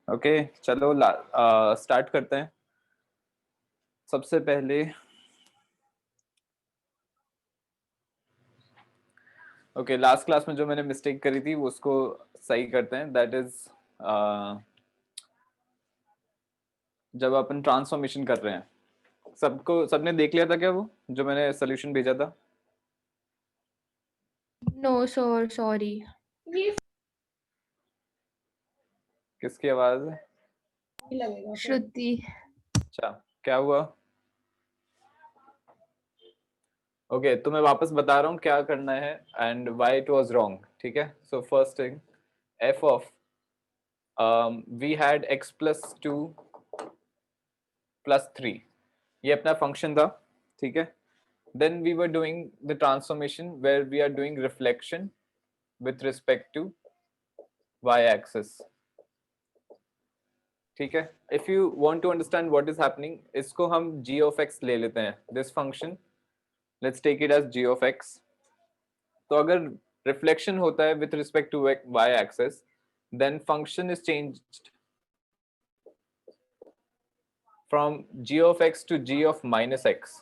Okay चलो start करते हैं। सबसे पहले ओके लास्ट क्लास में जो मैंने मिस्टेक करी थी वो उसको सही करते हैं। दैट इज जब अपन ट्रांसफॉर्मेशन कर रहे हैं। सबने देख लिया था क्या वो जो मैंने सोल्यूशन भेजा था? No, sir, sorry. किसकी आवाज है? Shruti. अच्छा क्या हुआ? ओके तो मैं वापस बता रहा हूँ क्या करना है and why it was wrong. ठीक है so first thing f of we had x plus two plus three, ये अपना फंक्शन था। ठीक है then we were doing the transformation where we are doing reflection with respect to y axis. ठीक है if you want to understand what is happening इसको हम g of x ले लेते हैं। this function let's take it as g of x। तो अगर reflection होता है with respect to y axis then function is changed from g of x to g of minus x।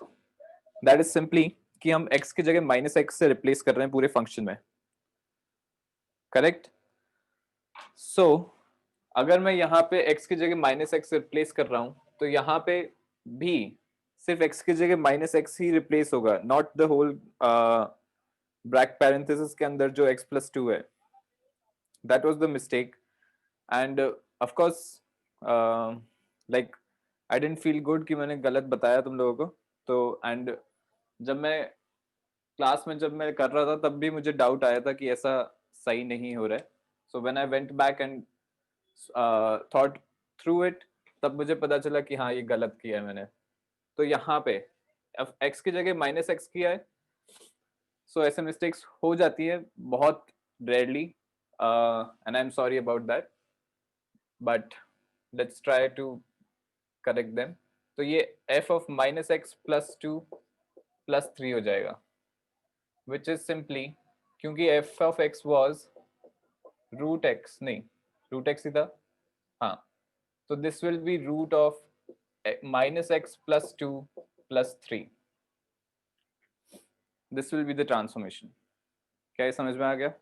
that is simply कि हम x की जगह minus x से replace कर रहे हैं पूरे फंक्शन में। करेक्ट सो अगर मैं यहाँ पे x की जगह माइनस एक्स रिप्लेस कर रहा हूं तो यहाँ पे भी सिर्फ x की जगह माइनस एक्स ही रिप्लेस होगा, not the whole bracket parenthesis के अंदर जो x प्लस टू है। That was the mistake and of course like I didn't feel good कि मैंने गलत बताया तुम लोगों को। तो एंड जब मैं क्लास में जब मैं कर रहा था तब भी मुझे डाउट आया था कि ऐसा सही नहीं हो रहा है। So when I went back and thought through it तब मुझे पता चला कि हाँ ये गलत किया है मैंने। तो यहाँ पे एक्स की जगह माइनस एक्स किया है। सो ऐसे मिस्टेक्स हो जाती है बहुत rarely and I am sorry about that but let's try to correct them. तो ये f of minus x plus two plus three हो जाएगा विच इज सिंपली क्योंकि f of x was root x नहीं रूट एक्स ही था। हाँ तो this will be root of minus x plus 2 plus 3। this will be the transformation। क्या ये समझ में आ गया?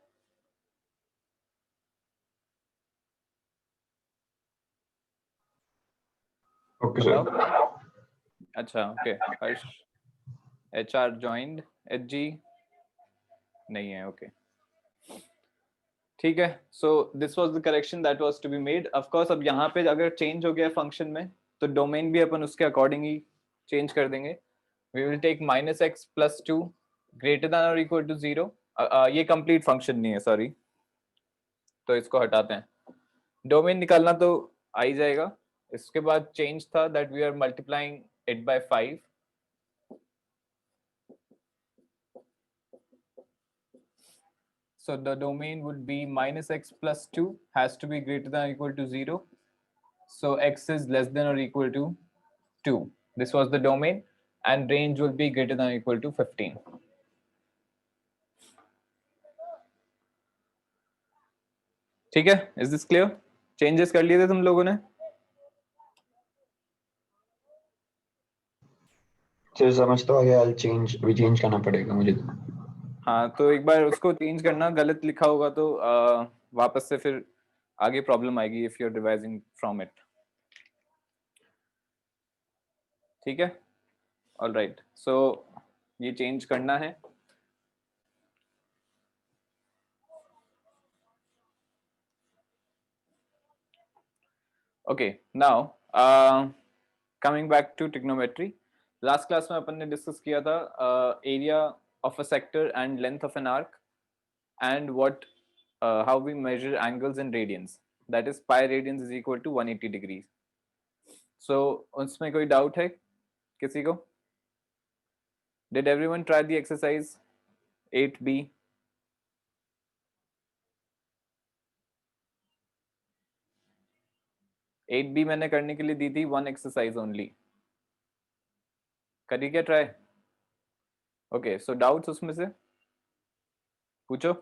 ओके बताओ। सर। अच्छा okay Harsh H R joined H G नहीं है। ओके ठीक है so this was the correction that was to be made. Of course अब यहाँ पे अगर चेंज हो गया फंक्शन में तो डोमेन भी अपन उसके अकॉर्डिंग ही चेंज कर देंगे। We will take minus x plus two greater than और इक्वल टू जीरो। ये कंप्लीट फंक्शन नहीं है सॉरी, तो इसको हटाते हैं। डोमेन निकालना तो आ ही जाएगा। इसके बाद चेंज था that we are multiplying it by 5। so the domain would be minus x plus 2 has to be greater than or equal to 0, so x is less than or equal to 2। this was the domain and range will be greater than or equal to 15। ठीक है is this clear? Changes कर लिए थे तुम लोगों ने? Sir समझ तो आ गया, अभी चेंज करना पड़ेगा मुझे तो। हाँ तो एक बार उसको चेंज करना, गलत लिखा होगा तो वापस से फिर आगे प्रॉब्लम आएगी if you are revising from it. ठीक है ऑल राइट सो ये चेंज करना है। Okay now coming back to trigonometry. Last class में अपन ने डिस्कस किया था area of a sector and length of an arc and what how we measure angles in radians, that is pi radians is equal to 180 degrees। so उसमें कोई doubt है किसी को? did everyone try the exercise 8b? 8b मैंने करने के लिए दी थी वन एक्सरसाइज ओनली। करिए क्या ट्राई? ओके सो डाउट्स उसमें से पूछो।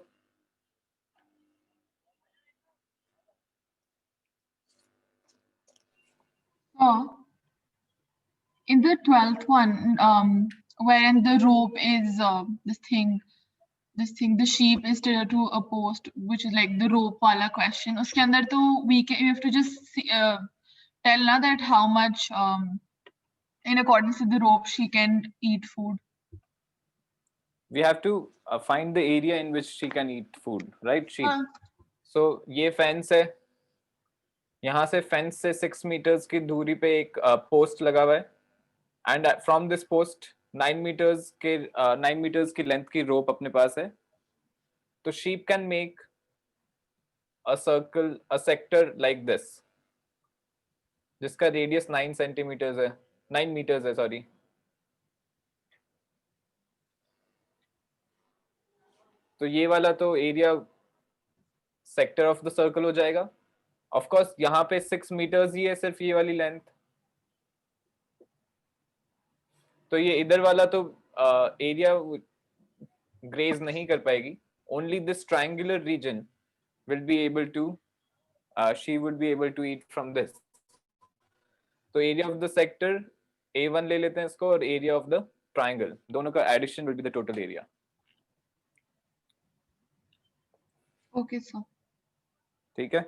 In the 12th one, wherein the rope is this thing, the sheep is tethered to a post, which is like the rope wala question. Uske andar to we have to just tell na that how much in accordance with the rope she can eat food. We have to find the area in which she can eat food, right? So ये fence है, यहाँ से fence से 6 metres की दूरी पे एक post लगा हुआ है, and from this post 9 metres की लेंथ की रोप अपने पास है. तो sheep can make a circle, a sector like this, जिसका रेडियस 9 सेंटीमीटर्स है, 9 मीटर्स है, सॉरी. तो ये वाला तो area sector of the circle हो जाएगा. ऑफ कोर्स यहाँ पे 6 मीटर्स ही है सिर्फ ये वाली लेंथ, तो ये इधर वाला तो एरिया ग्रेज नहीं कर पाएगी. Only this triangular region will be able to, she would be able to eat from this. तो area of the sector A1 ले लेते हैं इसको, और एरिया ऑफ द ट्रायंगल, दोनों का addition will be the total area. Okay, sir. ठीक है,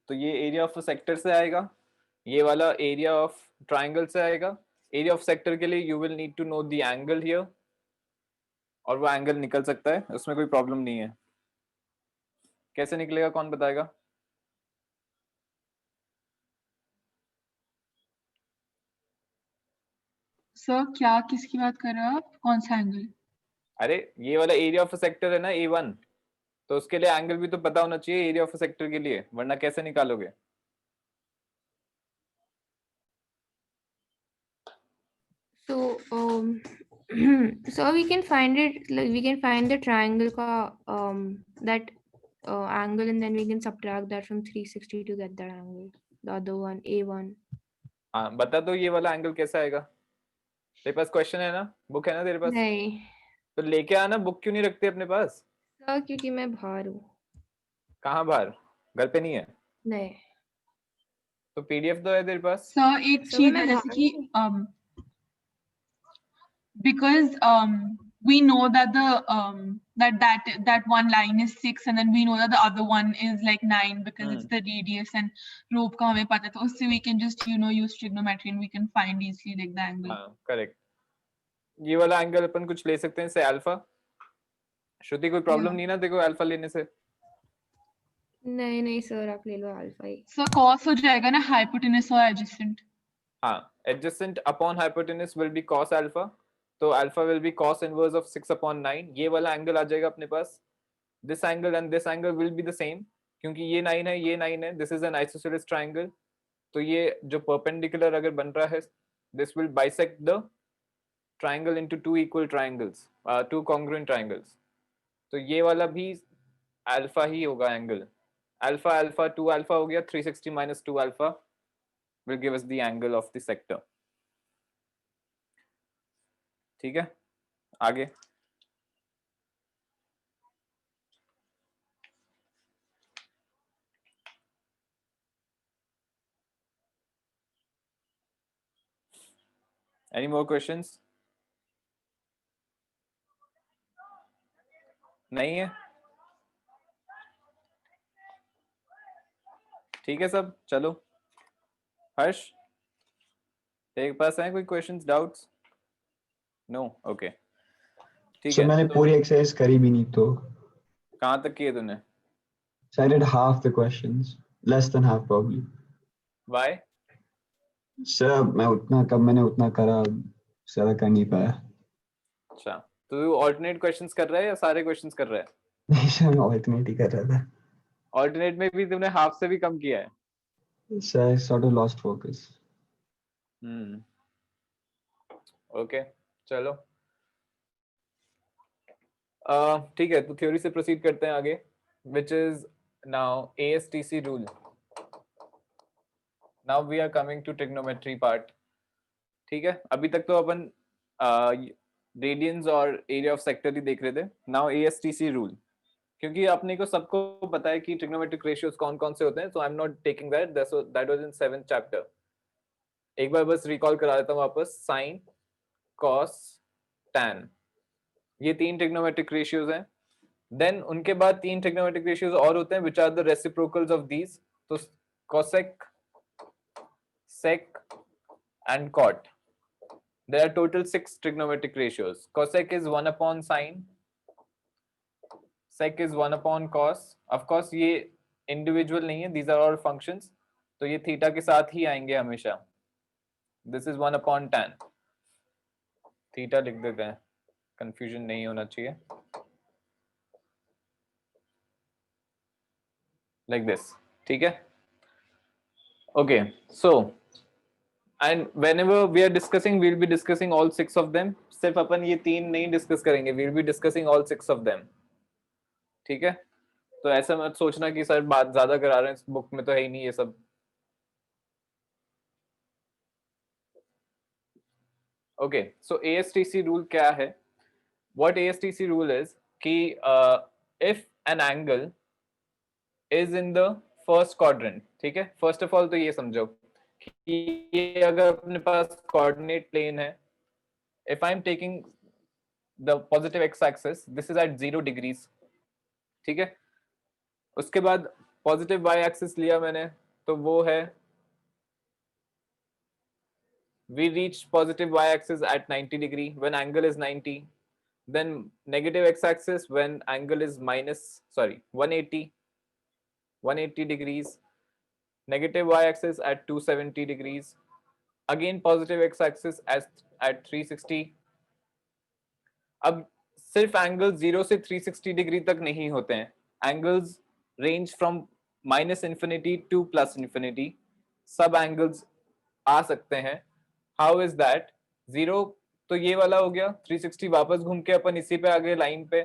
तो ये एरिया ऑफ सेक्टर से आएगा, ये वाला एरिया ऑफ ट्रायंगल से आएगा. एरिया ऑफ सेक्टर के लिए you will need to know the angle here, और वो एंगल निकल सकता है, उसमें कोई प्रॉब्लम नहीं है. कैसे निकलेगा कौन बताएगा? सर क्या किसकी बात कर रहे हो आप, कौन सा एंगल? अरे ये वाला एरिया ऑफ सेक्टर है ना A1, तो उसके लिए एंगल भी तो पता होना चाहिए एरिया ऑफ सेक्टर के लिए, वरना कैसे निकालोगे? So so we can find it, like we can find the triangle ka that angle, and then we can subtract that from 360 to get that angle, the other one, A1. हाँ बता दो ये वाला एंगल कैसा आएगा. तेरे पास question है ना, बुक है ना तेरे पास? नहीं तो लेके आना, बुक क्यों नहीं रखते अपने पास? सर क्योंकि मैं बाहर हूँ. कहाँ बाहर? घर पे नहीं है? नहीं तो पीडीएफ तो है तेरे पास? सर एक सर चीज मैं है जैसे बाहर कि हूँ. because we know that that one line is 6 and then we know that the other one is like 9 because it's the radius and rope का हमें पता है, तो उससे we can just use trigonometry and we can find easily like the angle. हाँ correct. ये वाला angle अपन कुछ ले सकते हैं से अल्फा. श्रुति कोई प्रॉब्लम नहीं ना देखो अल्फा लेने से? नहीं नहीं सर आप ले लो अल्फा ही. So cos हो जाएगा ना hypotenuse और adjacent. हाँ, adjacent upon hypotenuse will be cos alpha, तो alpha will be cos inverse of 6/9. ये वाला एंगल आ जाएगा अपने पास. This angle and this angle will be the same, क्योंकि ये 9 है, ये 9 है. This is an isosceles triangle, तो ये जो perpendicular अगर बन रहा है, this will bisect the triangle into two equal triangles, two congruent triangles. तो ये वाला भी alpha ही होगा एंगल. Alpha alpha 2 alpha हो गया, 360 minus 2 alpha will give us the angle of the sector. ठीक है, आगे. Any more questions? नहीं है? ठीक है सब, चलो. हर्ष तेरे पास है कोई क्वेश्चंस, डाउट्स? नो, ओके ठीक है. मैंने पूरी एक्सरसाइज करी भी नहीं, तो कहाँ तक किए तूने? So I did half the questions, less than half probably. Why? Sir मैंने उतना करा, ज्यादा कर नहीं पाया. अच्छा, तो तू ऑल्टरनेट क्वेश्चंस कर रहा है या सारे क्वेश्चंस कर रहा है? नहीं सर, मैं ऑल्टरनेट ही कर रहा था. ऑल्टरनेट में भी तूने हाफ से भी कम किया है. Sir I sort of lost focus. Okay चलो. ठीक है, तो थ्योरी से प्रोसीड करते हैं आगे, which is now ASTC rule. Now we are coming to trigonometry part. ठीक है, अभी तक तो अपन रेडियंस और एरिया ऑफ सेक्टर ही देख रहे थे. नाउ ASTC रूल, क्योंकि अपने को सबको पता है कि ट्रिग्नोमेट्रिक रेशियोज कौन कौन से होते हैं, so I'm not taking that. That was in 7th chapter. एक बार बस रिकॉल करा देता हूँ वापस, साइन, कॉस, टैन, ये 3 ट्रिग्नोमेट्रिक रेशियोज हैं। देन उनके बाद 3 ट्रिग्नोमेट्रिक रेशियोज और होते हैं which are the reciprocals of these, तो cosec, sec and cot. There are total 6 trigonometric ratios. Cosec is 1 upon sine, sec is 1 upon cos. Of course ये individual नहीं है, these are all functions, तो ये theta के साथ ही आएंगे हमेशा. This is 1 upon tan. Theta लिख देते हैं, कंफ्यूजन नहीं होना चाहिए. Like this, ठीक है? Okay, so and whenever we are discussing, we'll be discussing all 6 of them. सिर्फ अपन ये 3 नहीं डिस्कस करेंगे, we'll be discussing all 6 of them. ठीक है? तो ऐसा मत सोचना कि सर बात ज्यादा करा रहे हैं, इस बुक में तो है ही नहीं ये सब. Okay, so ASTC rule क्या है? What ASTC rule is कि if an angle is in the first quadrant, ठीक है? First of all तो ये समझो कि ये अगर अपने पास coordinate plane है, if I'm taking the positive x-axis, this is at 0 degrees, ठीक है? उसके बाद positive y-axis लिया मैंने, तो वो है we reach positive y-axis at 90 degree when angle is 90. Then negative x-axis when angle is 180 degrees. Negative y-axis at 270 degrees. Again positive x-axis at 360. अब सिर्फ एंगल 0 से 360 डिग्री तक नहीं होते हैं, angles range from -infinity to +infinity. सब angles आ सकते हैं. How is that? 0 तो ये वाला हो गया, 360 वापस घूम के अपन इसी पे आगे लाइन पे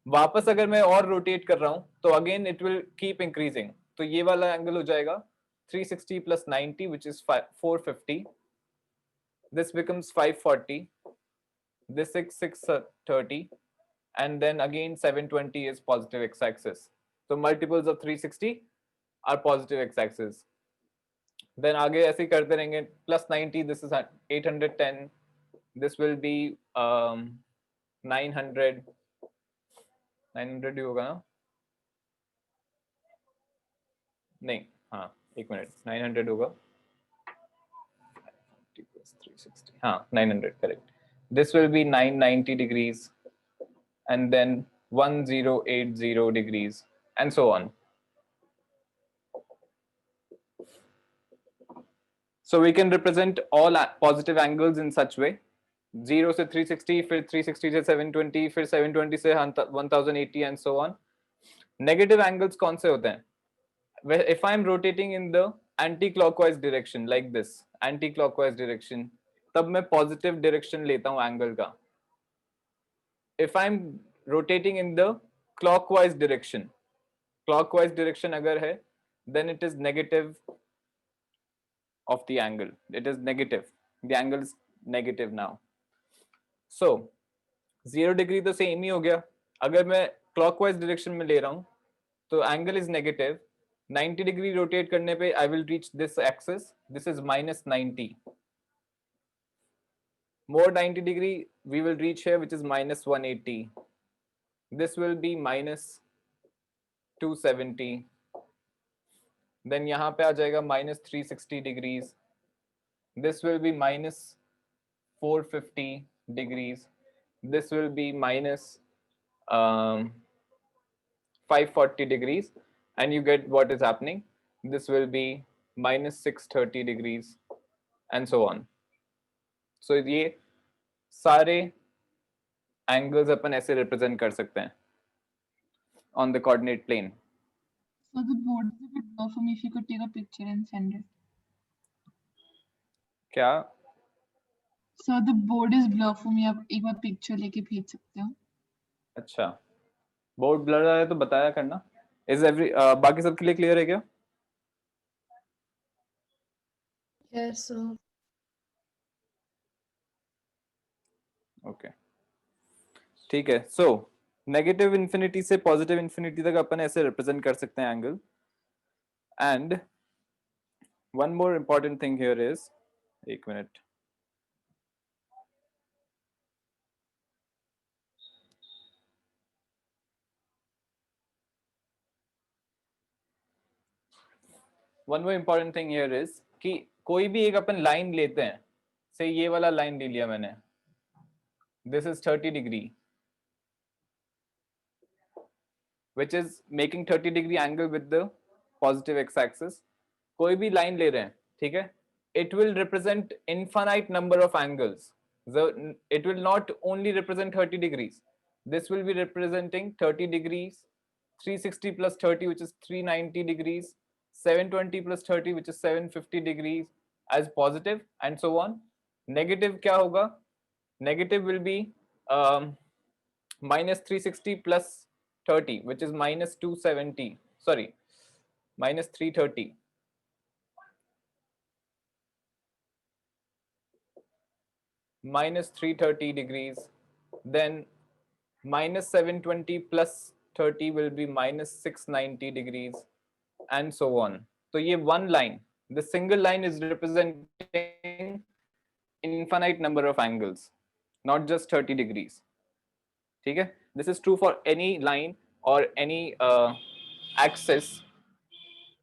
वापस अगर मैं और रोटेट कर रहा हूं तो again it will keep increasing, तो ये वाला एंगल हो जाएगा 360 + 90 which is 450. This becomes 540. This is 630, and then again 720 is positive x-axis. So multiples of 360 are positive x-axis. Then आगे ऐसे करते रहेंगे, +90, this is 810, this will be 900 ही होगा ना? नहीं, हाँ एक मिनट, 900 होगा, 360, हाँ 900 correct. This will be 990 degrees and then 1080 degrees and so on. So we can represent all positive angles in such way. 0 से 360, फिर 360 से 720, फिर 720 से 1080 and so on. Negative angles कौन से होते हैं? If I'm rotating in the anti-clockwise direction like this, anti-clockwise direction, तब मैं positive direction लेता हूँ angle का. If I'm rotating in the clockwise direction अगर है, then it is negative of the angle. It is negative. The angle is negative now. So 0 degree तो same ही हो गया. अगर मैं clockwise direction में ले रहा हूँ तो angle is negative. 90 degree rotate करने पे I will reach this axis. This is -90. More 90 degree we will reach here, which is -180. This will be -270. Then यहाँ पे आ जाएगा -360 degrees. This will be -450 degrees. This will be -540 degrees, and you get what is happening. This will be -630 degrees and so on. So ये सारे angles अपन ऐसे represent कर सकते हैं on the coordinate plane. So the board is a bit low for me. If you could take a picture and send it. क्या? So the board is blur for me. आप एक बार picture लेके भेज सकते हो? अच्छा, बोर्ड ब्लर है तो बताया करना. Is बाकी सबके लिए क्लियर है क्या? Yes, sir. ओके, ठीक है. सो नेगेटिव इन्फिनिटी से पॉजिटिव इन्फिनिटी तक अपन ऐसे रिप्रेजेंट कर सकते हैं angle. And one more important thing here is एक minute. One more important thing here is कि कोई भी एक अपन लाइन लेते हैं, से ये वाला लाइन ले लिया मैंने, this is 30 degree, which is making 30 degree angle with the positive x-axis. कोई भी लाइन ले रहे हैं, ठीक है, it will represent infinite number of angles. It will not only represent 30 degrees. This will be representing 30 degrees, 360 plus 30, which is 390 degrees, 720 plus 30, which is 750 degrees as positive, and so on. Negative क्या होगा? Negative will be minus 360 plus 30, which is minus 270. Sorry, minus 330. Minus 330 degrees. Then minus 720 plus 30 will be minus 690 degrees, and so on. So ये one line, the single line is representing infinite number of angles, not just 30 degrees. ठीक है? This is true for any line or any axis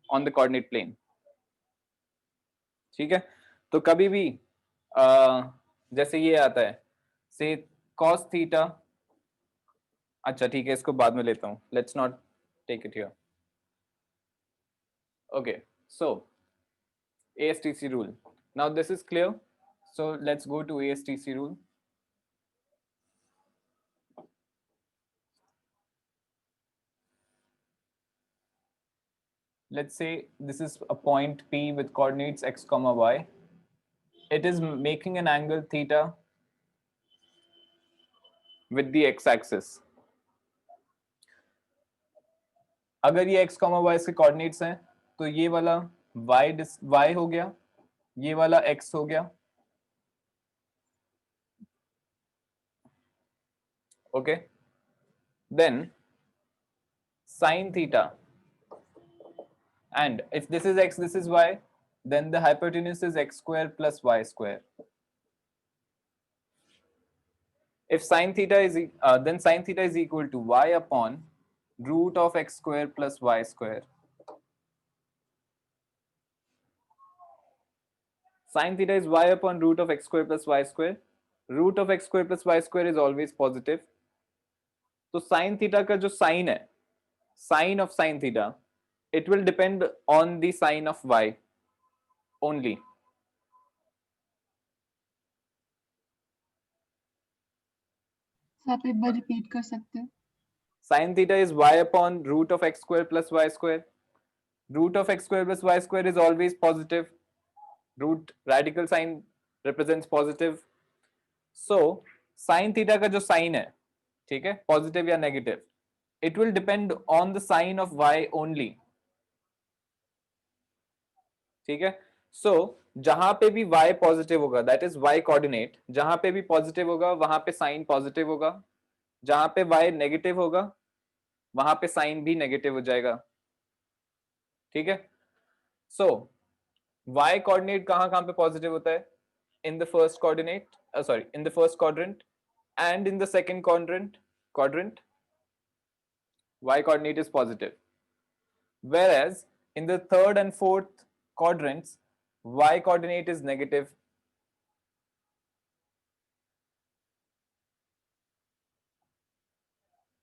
on the coordinate plane. ठीक है? तो कभी भी जैसे ये आता है, say cos theta. अच्छा ठीक है, इसको बाद में लेता हूँ. Let's not take it here. Okay, so ASTC rule. Now this is clear. So let's go to ASTC rule. Let's say this is a point P with coordinates x comma y. It is making an angle theta with the x-axis. अगर ये x comma y के coordinates हैं, तो ये वाला y हो गया, ये वाला x हो गया. Okay. Then sin theta. And if this is x, this is y, then the hypotenuse is x square plus y square. If sin theta is then sin theta is equal to y upon root of x square plus y square. Sin theta is y upon root of x square plus y square. Root of x square plus y square is always positive. तो sin theta का जो sin है, sin of sin theta, it will depend on the sin of y only. आप एक बार repeat कर सकते हैं? Sin theta is y upon root of x square plus y square. Root of x square plus y square is always positive. Root radical sign represents positive. So sin theta का जो sin है, ठीक है, positive या negative, it will depend on the sign of y only. ठीक है. So जहां पे भी y positive होगा, that is y coordinate, जहां पे भी positive होगा वहां पे sign positive होगा, जहां पे y negative होगा वहां पे sign भी negative हो जाएगा. ठीक है. So y coordinate कहां पे positive होता है? In the first coordinate, in the first quadrant and in the second quadrant, y coordinate is positive. Whereas in the third and fourth quadrants, y coordinate is negative.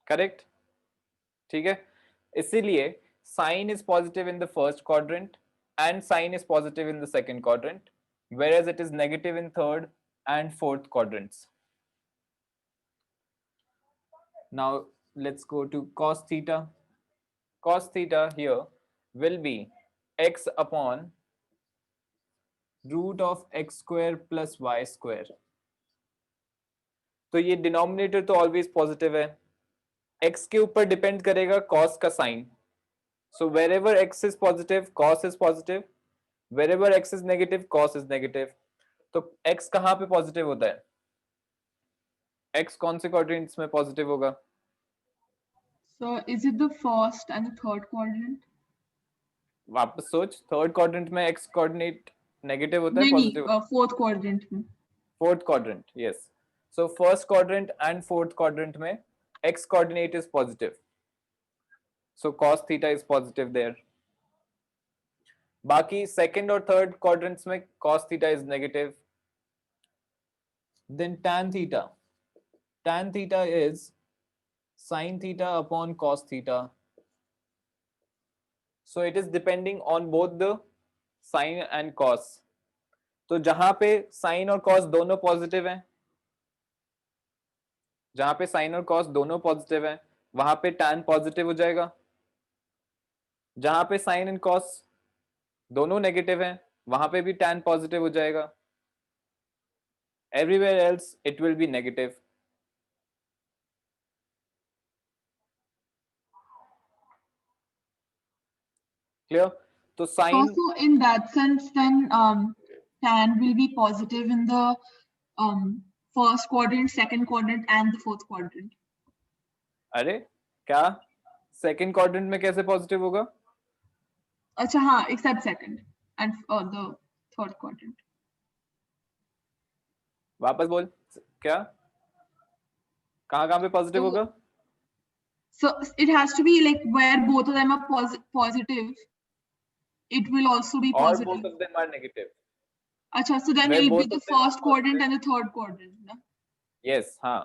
Correct? ठीक है. इसीलिए sin is positive in the first quadrant and sin is positive in the second quadrant, whereas it is negative in third and fourth quadrants. Now let's go to cos theta. Cos theta here will be x upon root of x square plus y square. तो ये denominator तो always positive है, x के ऊपर depend करेगा cos का sign. So wherever x is positive, cos is positive. Wherever x is negative, cos is negative. तो x कहाँ पे पॉजिटिव होता है? x कौन से क्वाड्रेंट्स में पॉजिटिव होगा? So is it the first and the third quadrant? वापस सोच, थर्ड क्वाड्रेंट में x कोऑर्डिनेट नेगेटिव होता है, नहीं पॉजिटिव? नहीं, फोर्थ क्वाड्रेंट में. Fourth quadrant, yes. So first quadrant and fourth quadrant में x coordinate is positive, so cos theta is positive there. बाकी सेकंड और थर्ड क्वाड्रेंट्स में cos theta is negative. Then tan theta is sin theta upon cos theta. So it is depending on both the sin and cos. तो जहां पे sin और cos दोनों positive हैं, जहां पे sin और cos दोनों पॉजिटिव हैं, वहां पे tan पॉजिटिव हो जाएगा. जहां पे sin and cos दोनों नेगेटिव हैं, वहां पे भी tan पॉजिटिव हो जाएगा. Everywhere else it will be negative. Clear? तो sin, Also, in that sense, then tan will be positive in the first quadrant, second quadrant, and the fourth quadrant. अरे क्या सेकंड क्वाड्रेंट में कैसे positive होगा? अच्छा हाँ, except second and the third quadrant. वापस बोल, क्या कहाँ कहाँ पे पॉजिटिव तो- होगा? So it has to be like where both of them are positive. It will also be और positive. both of them are negative. Acha, so then Where it will be both the of them are first quadrant positive. and the third quadrant. Na? Yes, हाँ.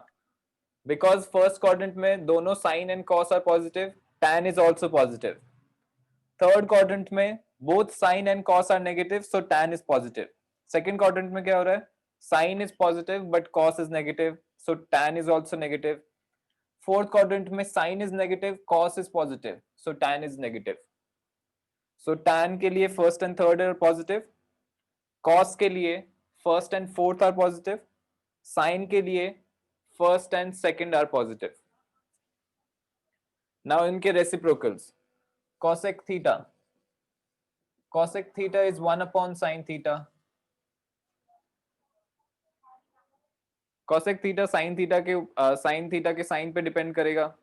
Because first quadrant में दोनों sin and cos are positive, tan is also positive. Third quadrant में both sin and cos are negative, so tan is positive. Second quadrant में क्या हो रहा है? Sin is positive but cos is negative, so tan is also negative. Fourth quadrant में sin is negative, cos is positive, so tan is negative. So tan के लिए first and third are positive, cos के लिए first and fourth are positive, sin के लिए first and second are positive. Now इनके reciprocals. Cosec theta is 1 upon sin theta. Cosec theta sin theta के sin पे depend करेगा.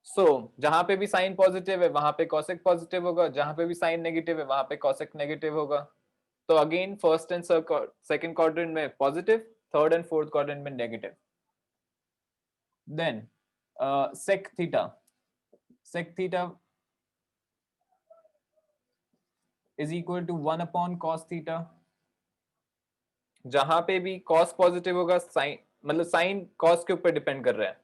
So जहां पे भी sin पॉजिटिव है वहां पे cosec पॉजिटिव होगा, जहां पे भी sin नेगेटिव है वहां पे cosec नेगेटिव होगा. तो again first and second quadrant में positive, third and fourth quadrant में negative. Then sec theta is equal to 1 upon cos theta. जहां पे भी cos पॉजिटिव होगा, sin मतलब sin cos के ऊपर डिपेंड कर रहा है,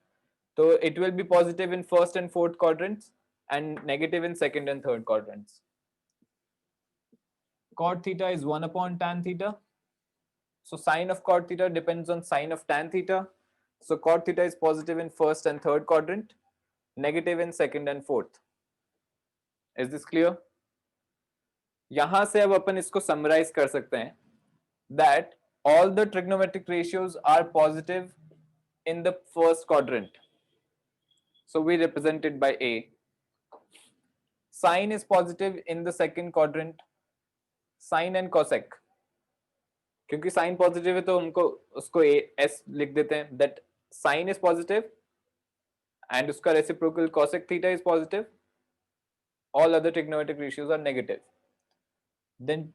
तो it will be positive in first and fourth quadrants and negative in second and third quadrants. Cot theta is 1 upon tan theta. So sine of cot theta depends on sine of tan theta. So cot theta is positive in first and third quadrant, negative in second and fourth. Is this clear? यहां से अब अपन इसको summarize कर सकते हैं that all the trigonometric ratios are positive in the first quadrant. So we represent it by A. Sine is positive in the second quadrant, sine and cosec. क्योंकि sine positive है तो हमको उसको एस लिख देते हैं, that sine is positive and उसका reciprocal cosec theta is positive, all other trigonometric ratios are negative. Then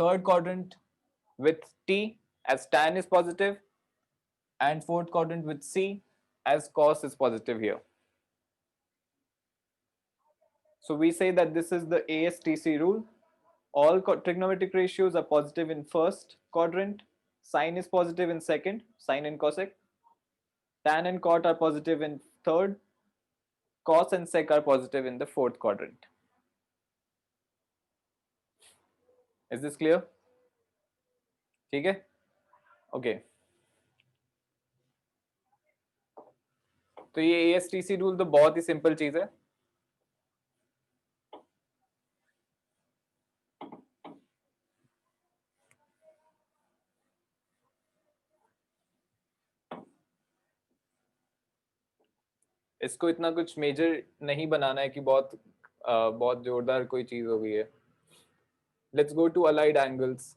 third quadrant with t as tan is positive and fourth quadrant with c as cos is positive here. So we say that this is the ASTC rule. All trigonometric ratios are positive in first quadrant, sine is positive in second, sine and cosec, tan and cot are positive in third, cos and sec are positive in the fourth quadrant. Is this clear? ठीक है? Okay. तो ये ASTC rule तो बहुत ही simple चीज है. इसको इतना कुछ मेजर नहीं बनाना है कि बहुत जोरदार कोई चीज हो गई है. Let's go to allied angles.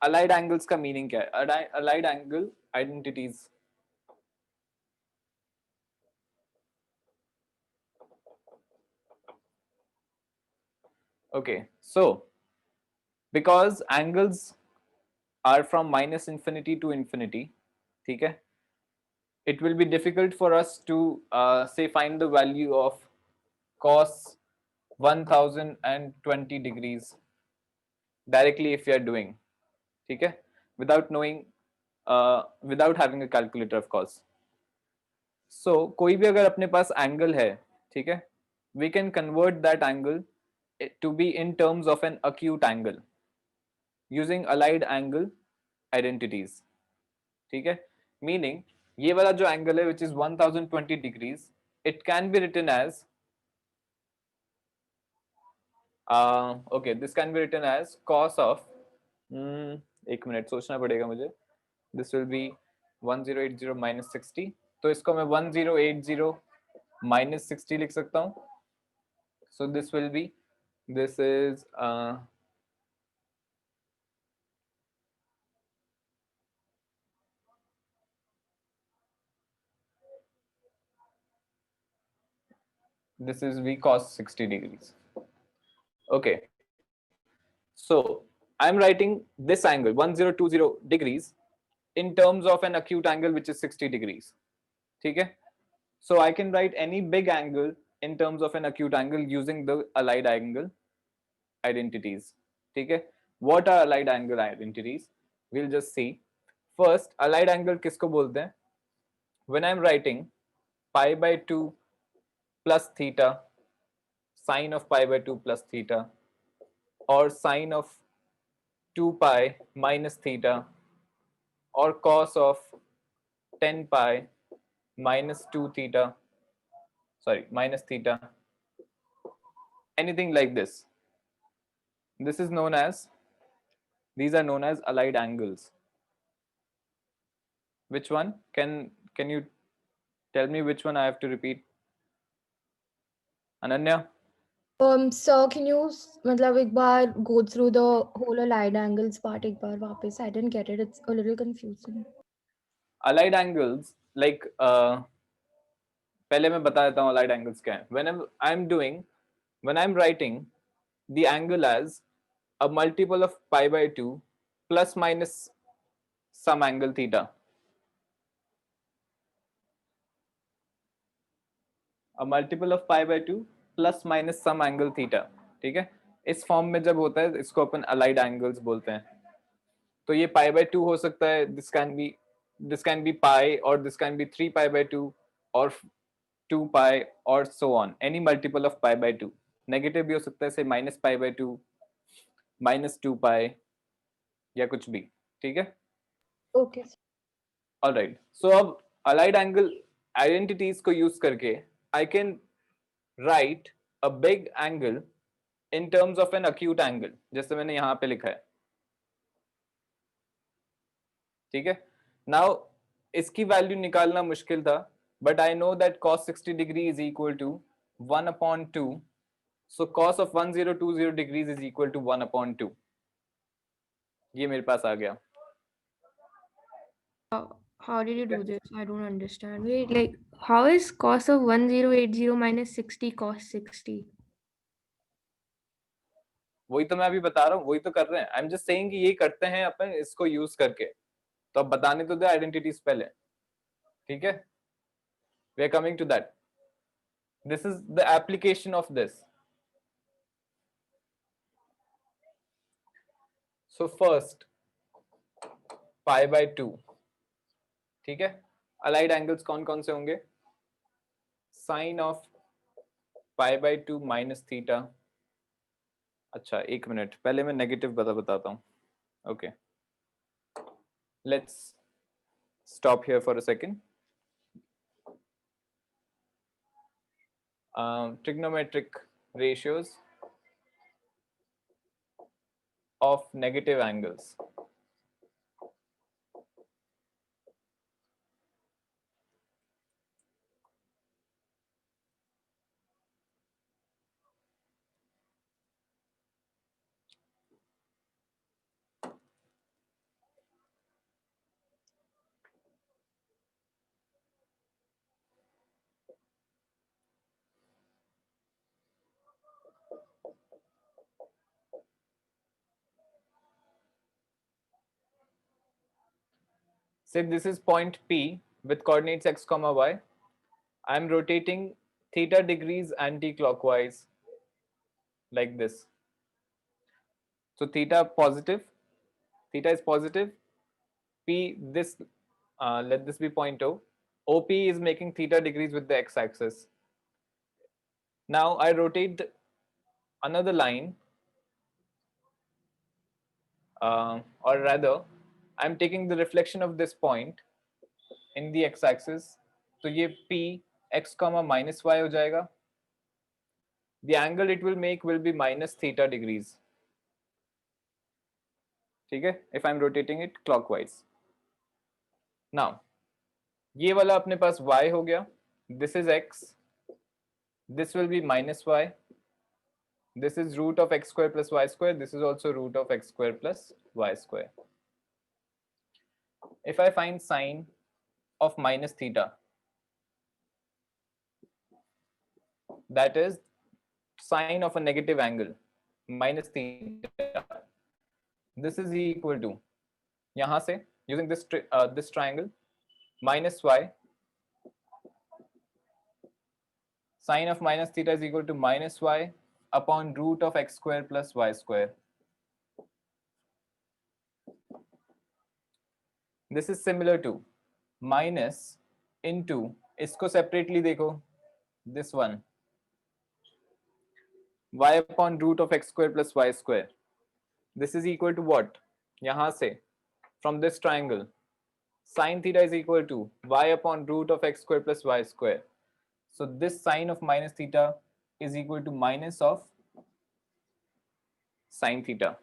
Allied angles का मीनिंग क्या है? Allied angle identities. Okay, so because angles are from minus infinity to infinity, ठीक है, it will be difficult for us to say find the value of cos 1020 degrees directly if we are doing, ठीक है, without knowing without having a calculator of course. So कोई भी अगर अपने पास angle है, ठीक है, we can convert that angle to be in terms of an acute angle using allied angle identities, ठीक है, meaning ये वाला जो एंगल है which is 1020 degrees, it can be written as okay, this can be written as cos of एक minute सोचना पड़ेगा मुझे, this will be 1080 minus 60, तो इसको मैं 1080 minus 60 लिख सकता हूँ. So this will be, this is this is V cos 60 degrees. Okay, so I'm writing this angle 1020 degrees in terms of an acute angle which is 60 degrees. ठीक है? So I can write any big angle in terms of an acute angle using the allied angle identities. ठीक है? What are allied angle identities? We'll just see. First, allied angle किसको बोलते हैं? When I'm writing pi by 2 plus theta, sine of pi by 2 plus theta, or sine of 2 pi minus theta, or cos of 10 pi minus 2 theta, sorry, minus theta, anything like this. This is known as, these are known as allied angles. Which one? Can you tell me which one I have to repeat? Ananya? So can you मतलब एक बार go through the whole allied angles part एक बार वापस? I didn't get it. It's a little confusing. Allied angles, like पहले मैं बता देता हूँ allied angles क्या है. When I'm writing the angle as a multiple of pi by 2 plus minus some angle theta. A multiple of pi by 2 plus minus some angle theta. ठीक है, इस फॉर्म में जब होता है इसको अपन allied angles बोलते हैं. तो ये pi by 2 हो सकता है, this can be pi, or this can be 3 pi by 2 or 2 pi or so on, any multiple of pi by 2. Negative भी हो सकता है, से minus pi by 2, minus 2 pi या कुछ भी. ठीक है, Okay. All right. सो अब अलाइड एंगल आइडेंटिटीज को यूज करके I can write a big angle in terms of an acute angle, जैसे मैंने यहां पे लिखा है. ठीक है, नाउ इसकी वैल्यू निकालना मुश्किल था, but I know that cos 60 degree is equal to 1/2. So cos of 1020 degrees is equal to 1/2. ये मेरे पास आ गया. How did you do this? I don't understand. Wait, like, how is cos of 1080 minus 60 cos 60? वही तो मैं अभी बता रहा हूँ, वही तो कर रहे हैं. आई एम जस्ट सेइंग कि ये करते हैं अपन इसको यूज करके. तो अब बताने तो दे आइडेंटिटीज पहले. ठीक है, we are coming to that. This is the application of this. So first pi by 2. ठीक है, अलाइड एंगल्स कौन कौन से होंगे? Sine of pi by 2 minus theta. अच्छा एक मिनट, पहले मैं नेगेटिव बताता हूँ. Okay, let's stop here for a second. Trigonometric ratios of negative angles. Say this is point P with coordinates x comma y. I am rotating theta degrees anti-clockwise like this. So theta positive, theta is positive. P this let this be point O. OP is making theta degrees with the x-axis. Now I rotate another line, or rather, I'm taking the reflection of this point in the x-axis. तो ये P x comma minus y हो जाएगा. The angle it will make will be minus theta degrees. ठीक है? If I'm rotating it clockwise. Now, ये वाला अपने पास y हो गया. This is x. This will be minus y. This is root of x square plus y square. This is also root of x square plus y square. If I find sine of minus theta, that is sine of a negative angle, minus theta, this is equal to, यहाँ से using this triangle, minus y, sine of minus theta is equal to minus y upon root of x square plus y square. This is similar to minus into, इसको separately देखो, this one, y upon root of x square plus y square. This is equal to what? यहाँ से, from this triangle, sine theta is equal to y upon root of x square plus y square. So this sine of minus theta is equal to minus of sine theta.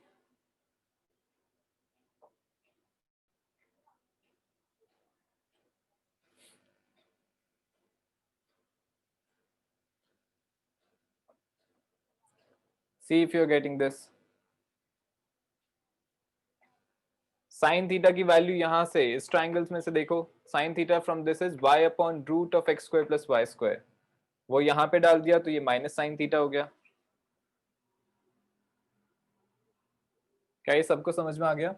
See if you're getting this. Sine theta की value यहां से इस triangles में से देखो, sine theta from this is y upon root of x square plus y square. वो यहां पे डाल दिया तो ये माइनस साइन थीटा हो गया. क्या ये सबको समझ में आ गया?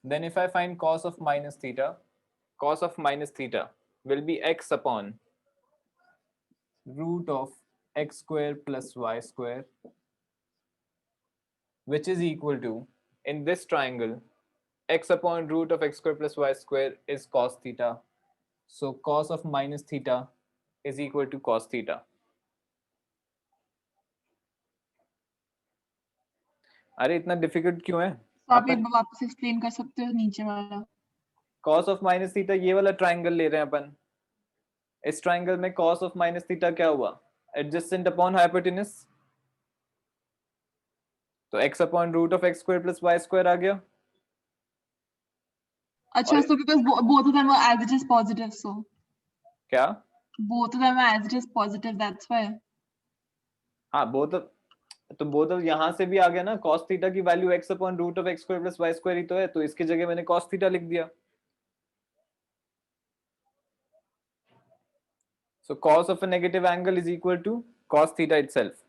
Then if I find cos of minus theta, cos of minus theta will be x upon root of x square plus y square, which is equal to, in this triangle, x upon root of x square plus y square is cos theta. So cos of minus theta is equal to cos theta. अरे इतना difficult क्यों है? आप एक बार वापस explain कर सकते हो नीचे वाला? cos of minus theta ये वाला ट्राइंगल ले रहे हैं अपन. इस ट्राइंगल में cos of minus theta क्या हुआ? Adjacent upon hypotenuse. तो x upon root of x square plus y square आ गया. अच्छा, so because both of them were as it is positive, so क्या? both of them are as it is positive, that's why. हाँ, both of यहाँ से भी आ गया ना. cos theta की value x upon root of x square plus y square ही तो है, तो इसकी जगह मैंने cos theta लिख दिया. So cos of a negative angle is equal to cos theta itself.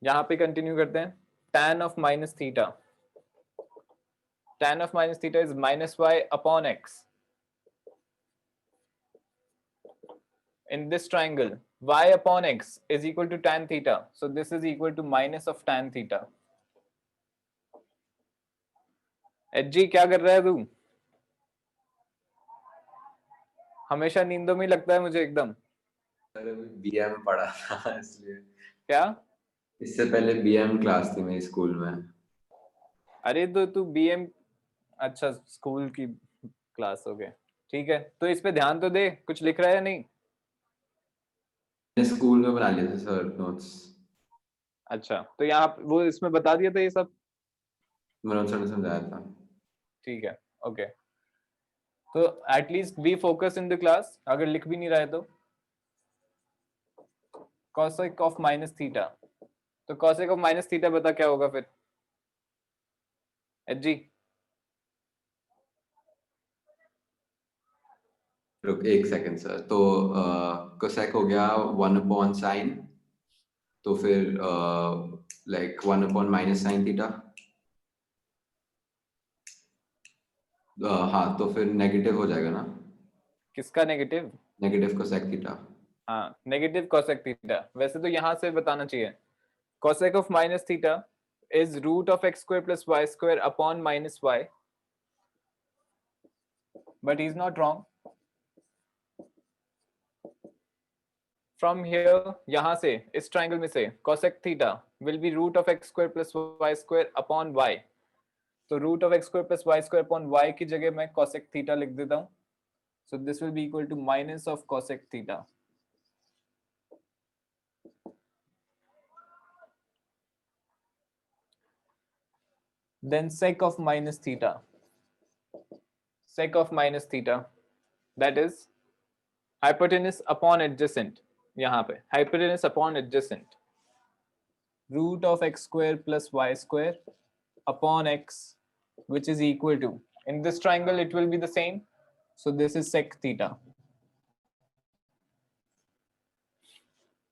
यहाँ पे कंटिन्यू करते हैं. tan of minus theta, tan of minus theta is minus y upon x. In this triangle, y upon x is equal to tan theta, so this is equal to minus of tan theta. HG क्या कर रहा है तू? हमेशा नींदों में लगता है मुझे एकदम. बीएम पढ़ा था इसलिए. क्या? इससे पहले बीएम क्लास थी मेरी स्कूल में. अरे तो तू बीएम, अच्छा स्कूल की क्लास हो गए, ठीक है. तो इस पे ध्यान तो दे, कुछ लिख रहा है या नहीं? मैंने स्कूल में बना लिए थे सर नोट्स. अच्छा, तो यहाँ वो इसमें बता दिया था ये सब? मनोज सर ने समझाया था. ठीक है, ओके. तो at least be focus in the class. अगर लिख भी नहीं रहा है तो cosec of minus theta, तो cosec of minus theta बता क्या होगा फिर? एच जी रुक एक सेकंड सर. तो कोसेक हो गया 1 upon साइन तो फिर लाइक 1/-sin थीटा। हाँ, तो फिर नेगेटिव हो जाएगा ना, किसका नेगेटिव? Negative cosec theta. हाँ, नेगेटिव कोसेक थीटा। वैसे तो यहाँ से बताना चाहिए cosec of minus theta is root of x square plus y square upon minus y, but he is not wrong. From here, यहाँ से इस ट्राइंगल में से cosec theta will be root of x square plus y square upon y. तो root of x square plus y square upon y की जगह मैं cosec theta लिख देता हूँ। So this will be equal to minus of cosec theta. Then sec of minus theta. Sec of minus theta, that is hypotenuse upon adjacent. यहाँ पे hypotenuse upon adjacent. Root of x square plus y square upon x, which is equal to, in this triangle it will be the same. So this is sec theta.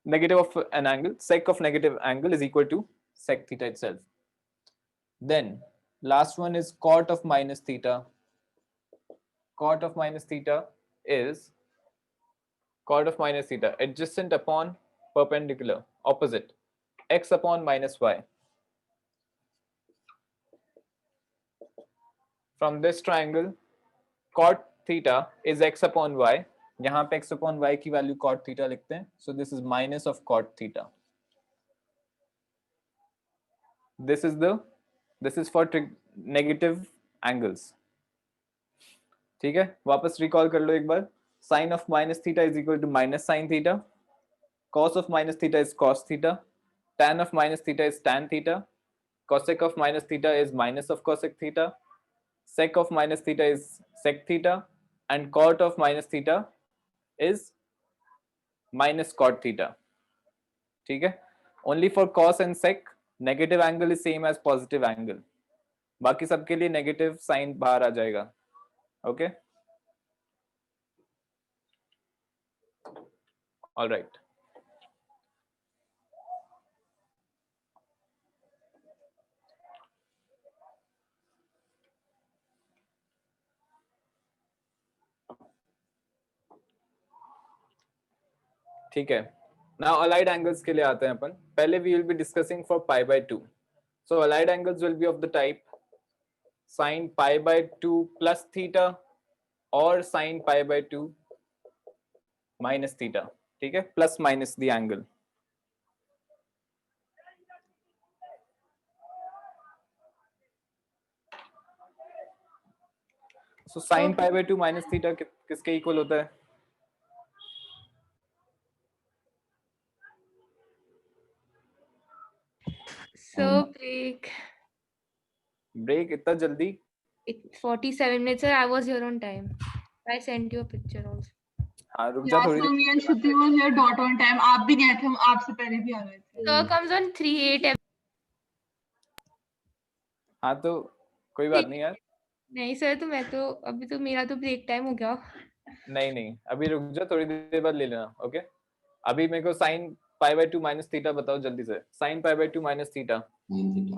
Negative of an angle, sec of negative angle is equal to sec theta itself. Then last one is cot of minus theta. Cot of minus theta is cot of minus theta adjacent upon perpendicular, opposite, x upon minus y. From this triangle, cot theta is x upon y. यहाँ पे x upon y की value cot theta लिखते हैं. So this is minus of cot theta. This is for negative angles. ठीक है, वापस recall कर लो एक बार. Sin of minus theta is equal to minus sin theta. Cos of minus theta is cos theta. Tan of minus theta is tan theta. Cosec of minus theta is minus of cosec theta. Sec of minus theta is sec theta. And cot of minus theta is minus cot theta. ठीक है, only for cos and sec negative angle is same as positive angle. बाकी सबके लिए negative sign बाहर आ जाएगा. Okay, all right. ठीक है, now allied angles के लिए आते हैं अपन. पहले we will be discussing for pi by 2. So allied angles will be of the type sin pi by 2 plus theta or sin pi by 2 minus theta. ठीक है, plus minus the angle. So sin pi by 2 minus theta किसके equal होता है? So break. Break इतना जल्दी? It's 47 minutes, sir. I was here on time. I sent you a picture also. हाँ, रुक जा Yeah, थोड़ी so there. me and Shruti were here dot on time. आप भी गए थे, हम आपसे पहले भी आ गए थे. Sir comes on 3:08. हाँ तो कोई बात नहीं यार. नहीं सर, तो मैं तो अभी तो मेरा तो ब्रेक टाइम हो गया. नहीं, अभी रुक जा, थोड़ी देर बाद ले लेना. ओके, अभी मेरे को sin pi by 2 minus theta बताओ जल्दी से. sin pi by 2 minus theta. sin theta.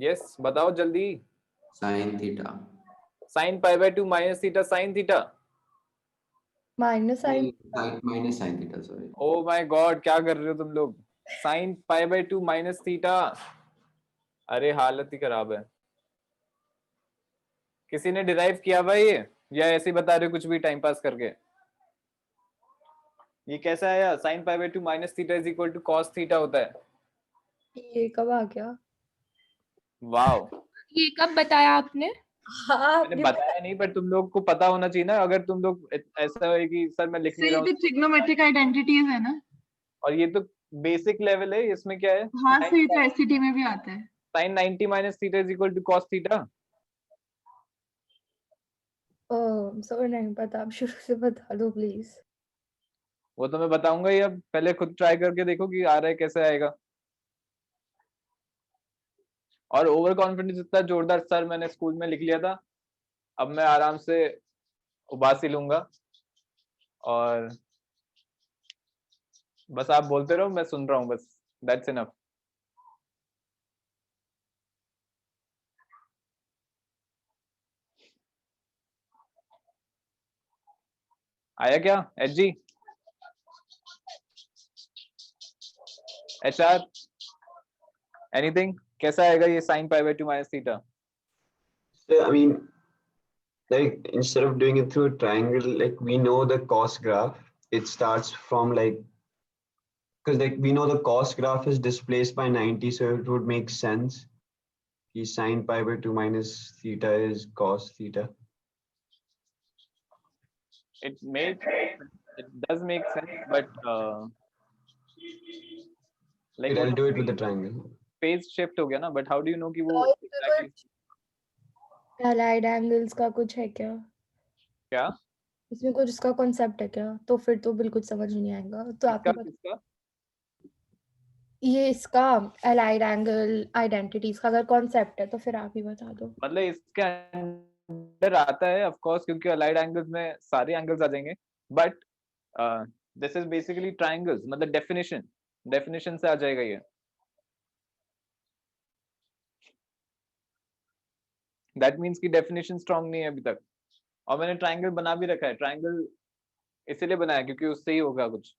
Yes, बताओ जल्दी. sin theta. sin pi by 2 minus theta sin theta. Minus sine minus sin theta, sorry. Oh my God, क्या कर रहे हो तुम लोग? sin pi by 2 minus theta. अरे हालत ही खराब है. किसी ने डिराइव किया भाई ये, या ऐसे ही बता रहे हो कुछ भी टाइम पास करके? ये कैसा आया? sin pi by 2 minus theta is equal to cos theta होता है. ये कब आ गया? वाओ, ये कब बताया आपने? हाँ मैंने बताया नहीं, पर तुम लोग को पता होना चाहिए ना. अगर तुम लोग ऐसा है कि सर मैं लिख So नहीं ये रहा तो हूँ, trigonometric identities है ना? और ये तो बेसिक लेवल है, इसमें क्या है? हाँ, so ये तो SCT में भी आता है. sin 90 minus theta is equal to cos theta. Oh sir नहीं पता, आप शुरू से बता दो प्लीज. वो तो मैं बताऊंगा ही. अब पहले खुद ट्राई करके देखो कि आ रहा है, कैसे आएगा. और ओवर कॉन्फिडेंस इतना जोरदार सर मैंने स्कूल में लिख लिया था. अब मैं आराम से उबासी लूंगा. और बस आप बोलते रहो, मैं सुन रहा हूँ बस, दैट्स इनफ। आया क्या H G, H R, anything? कैसा आएगा ये sin pi by 2 minus theta? So, I mean, like instead of doing it through a triangle, like we know the cos graph, it starts from like, because like we know the cos graph is displaced by 90, so it would make sense. Ki sin pi by 2 minus theta is cos theta. It does make sense, but like Wait, वो I'll तो do it with the triangle. phase shift हो गया ना, but how do you know कि वो और इसमें exactly कुछ allied angles का कुछ है क्या? क्या? इसमें कुछ इसका कॉन्सेप्ट है क्या? तो फिर तो बिल्कुल समझ नहीं आएगा, तो आप ही किसका? ये इसका allied angle identities का अगर कॉन्सेप्ट है तो फिर आप ही बता दो। मतलब इसके अंदर आता है ऑफ कोर्स, क्योंकि अलाइड एंगल्स में सारे एंगल्स आ जाएंगे, but this is basically triangles, मतलब डेफिनेशन से आ जाएगा ये। दैट मींस कि डेफिनेशन स्ट्रांग नहीं है अभी तक, और मैंने ट्रायंगल बना भी रखा है। ट्रायंगल इसीलिए बनाया क्योंकि उससे ही होगा कुछ।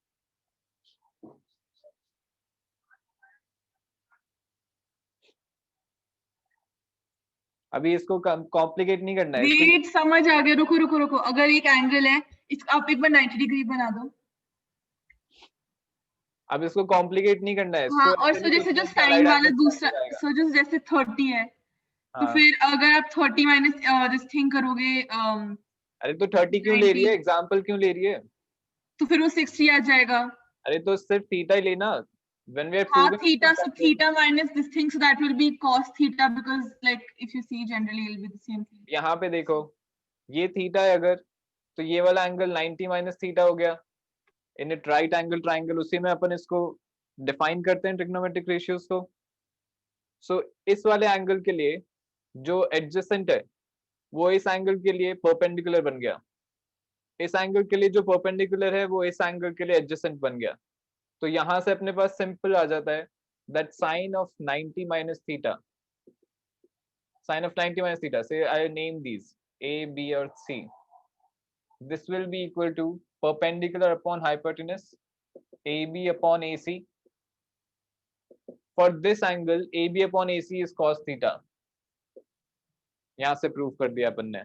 अभी इसको कॉम्प्लिकेट नहीं करना है, इसको वेट, समझ आ गया। रुको रुको रुको, अगर एक एंगल है, आप एक बार 90 डिग्री बना दो। अब इसको कॉम्प्लिकेट नहीं करना है, हाँ, इसको और ऐसे सो नहीं जैसे जो सोचना है कि साइन allied वाला angles दूसरा, कैसे आएगा। सो जो जैसे 30 है, तो हाँ। फिर अगर आप 30 माइनस दिस थिंग करोगे, अरे तो 30 क्यों ले रही है, एग्जाम्पल क्यों ले रही है? तो फिर वो 60 आ जाएगा। अरे तो सिर्फ थीटा ही लेना, when we are हाँ, proving theta, so theta minus this thing, so that will be cos theta, because like if you see generally it will be the same thing. यहाँ पे देखो, ये थीटा है अगर, तो ये वाला एंगल 90 माइनस थीटा हो गया in it right angle triangle. उसी में अपन इसको डिफाइन करते हैं ट्रिग्नोमेट्रिक रेशियोज को। सो इस वाले एंगल के लिए जो एडजेसेंट है वो इस एंगल के लिए परपेंडिकुलर बन गया, इस एंगल के लिए जो परपेंडिकुलर है वो इस एंगल के लिए एडजेसेंट बन गया। तो यहां से अपने पास सिंपल आ जाता है that sine of 90 minus theta, sine of 90 minus theta, से I name these A, B और C, this will be equal to perpendicular upon hypotenuse AB upon AC. For this angle AB upon AC is cos theta. यहां से prove कर दिया अपन ने।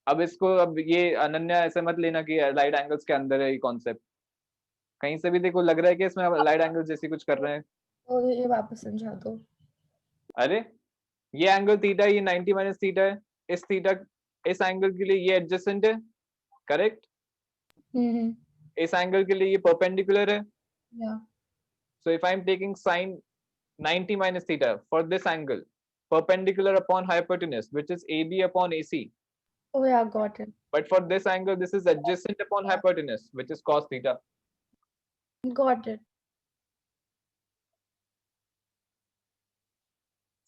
अब इसको, अब ये अनन्या ऐसे मत लेना कि अलाइड एंगल्स के अंदर है ये कॉन्सेप्ट, कहीं से भी देखो लग रहा है कि इसमें अलाइड एंगल्स जैसी कुछ कर रहे हैं। तो ये वापस समझा दो। अरे ये एंगल थीटा, ये 90 माइनस थीटा है, इस थीटा इस एंगल के लिए ये एडजेसेंट है, करेक्ट? इस एंगल के लिए ये परपेंडिकुलर है। Yeah. So if I am taking sine 90 minus theta for this angle perpendicular upon hypotenuse, which is AB upon AC, Oh yeah, got it. but for this angle this is adjacent upon hypotenuse, which is cos theta. Got it.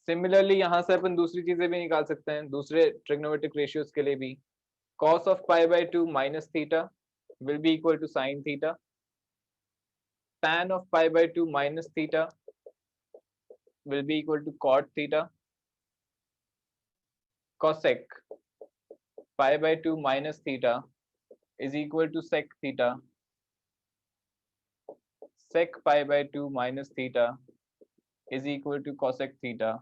Similarly यहाँ से अपन दूसरी चीजें भी निकाल सकते हैं, दूसरे trigonometric ratios के लिए भी। cos of pi by 2 minus theta will be equal to sin theta. Tan of pi by 2 minus theta will be equal to cot theta. Cosec pi by 2 minus theta is equal to sec theta. Sec pi by 2 minus theta is equal to cosec theta.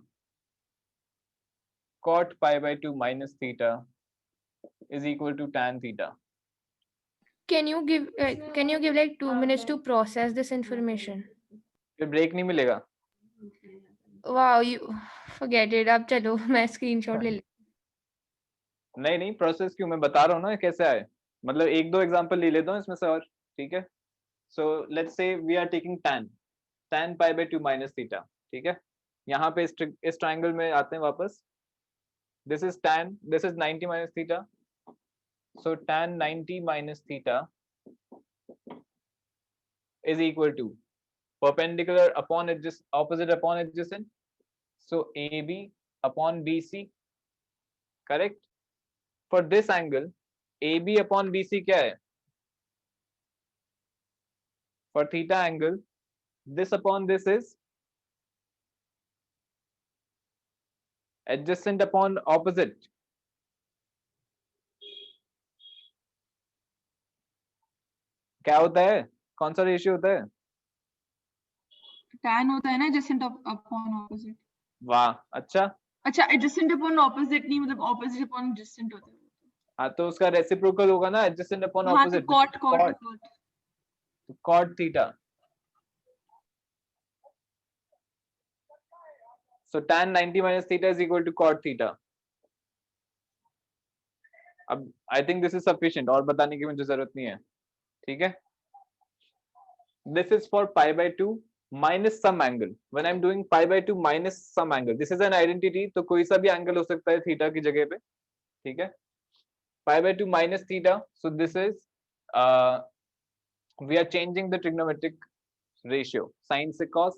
Cot pi by 2 minus theta is equal to tan theta. Can you give like 2 minutes to process this information? फिर break नहीं मिलेगा? Wow, you forget it. अब चलो मैं screenshot ले नहीं नहीं, process क्यों, मैं बता रहा हूँ ना कैसे आए, मतलब एक दो एग्जांपल ले लेता हूँ इसमें से और, ठीक है? So let's say we are taking tan pi by 2 minus theta, ठीक है? यहाँ पे इस ट्राइंगल में आते हैं वापस। This is 90 minus theta. So tan 90 minus theta is equal to perpendicular upon opposite upon adjacent. So AB upon BC, correct? For this angle, AB upon BC क्या है? For theta angle, this upon this is adjacent upon opposite. क्या होता है? कौन सा ratio होता है? tan होता है ना adjacent upon opposite. वाह, अच्छा। अच्छा adjacent upon opposite नहीं, मतलब opposite upon adjacent होता है. हाँ, तो उसका रेसिप्रोकल होगा ना, adjacent upon हाँ, तो opposite. cot. Cot theta. So tan 90 minus theta is equal to cot theta. अब I think this is sufficient, और बताने की मुझे जरूरत नहीं है, ठीक है? This is for pi by 2 minus some angle. When I'm doing pi by 2 minus some angle, this is an identity, तो कोई सा भी angle हो सकता है theta की जगह पे, ठीक है? Pi by 2 minus theta, so this is we are changing the trigonometric ratio. Sin से cos,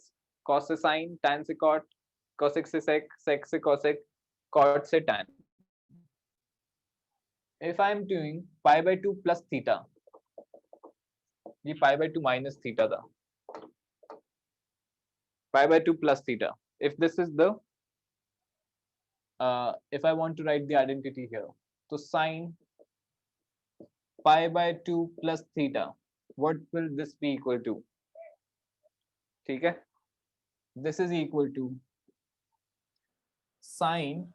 cos से sin, tan से cot, cosec से sec, sec से cosec, cot से tan. If I am doing pi by 2 plus theta, ये pi by 2 minus theta था, pi by 2 plus theta. If this is the if I want to write the identity here, so sin pi by 2 plus theta, what will this be equal to? ठीक है? This is equal to sin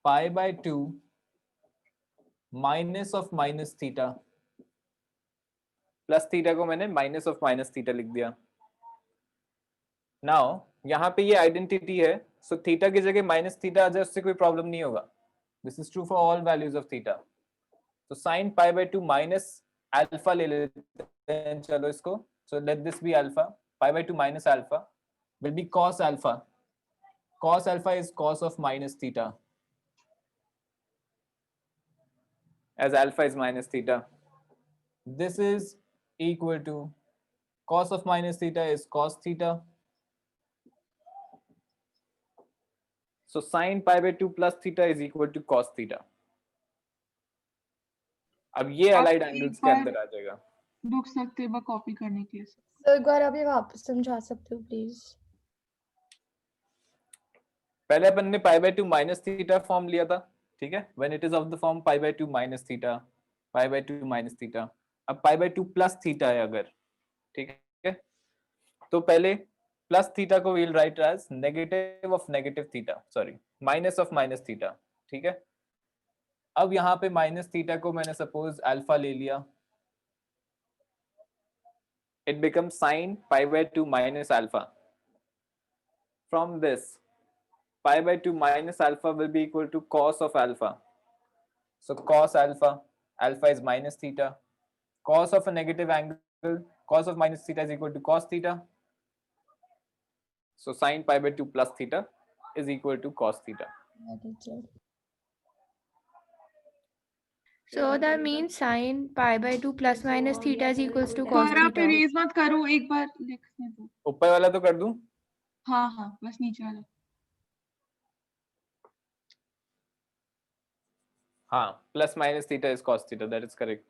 pi by 2 minus of minus theta. Plus theta को मैंने minus of minus theta लिख दिया. Now यहाँ पे ये identity है, सो थीटा की जगह माइनस थीटा आ जाए, उससे कोई प्रॉब्लम नहीं होगा. This is true for all values of theta. तो sine pi by 2 minus alpha ले लेते हैं, चलो इसको. So let this be alpha. Pi by 2 minus alpha will be cos alpha. Cos alpha is cos of minus theta, as alpha is minus theta. This is equal to cos of minus theta is cos theta. So sin pi by 2 plus theta is equal to cos theta. अब ये allied angles के अंदर आ जाएगा. रुक सकते हैं copy करने के लिए. तो एक बार अभी वापस समझा सकते हो प्लीज? पहले अपन ने pi by 2 minus theta form लिया था, ठीक है? When it is of the form pi by 2 minus theta, pi by 2 minus theta. अब pi by 2 plus theta है अगर, ठीक है? तो पहले प्लस थीटा को we'll write as negative of negative theta, sorry, minus of minus theta, ठीक है? अब यहाँ पे माइनस थीटा को मैंने सपोज अल्फा ले लिया. It becomes sin pi by 2 minus alpha. From this, pi by 2 minus alpha will be equal to cos of alpha. So cos alpha, alpha is minus theta. Cos of a negative angle, cos of minus theta is equal to cos theta. So sin pi by 2 plus theta is equal to cos theta. So that means sin pi by 2 plus minus theta is equals to cos और आप theta. Erase मत करो, एक बार लिखने दो. ऊपर वाला तो कर दूं? हाँ, बस नीचे वाला. हाँ, plus minus theta is cos theta, that is correct.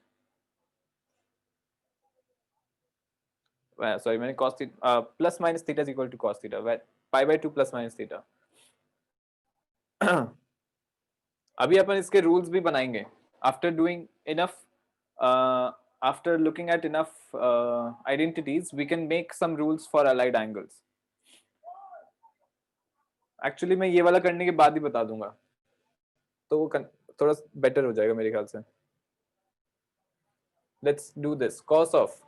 Sorry, मैंने cos theta plus minus theta is equal to cos theta. Where pi by 2 plus minus theta. अभी अपन इसके रूल्स भी बनाएंगे. After doing enough, after looking at enough identities, we can make some rules for allied angles. Actually मैं ये वाला करने के बाद ही बता दूंगा, तो वो थोड़ा बेटर हो जाएगा मेरे ख्याल से. Let's do this. Cos of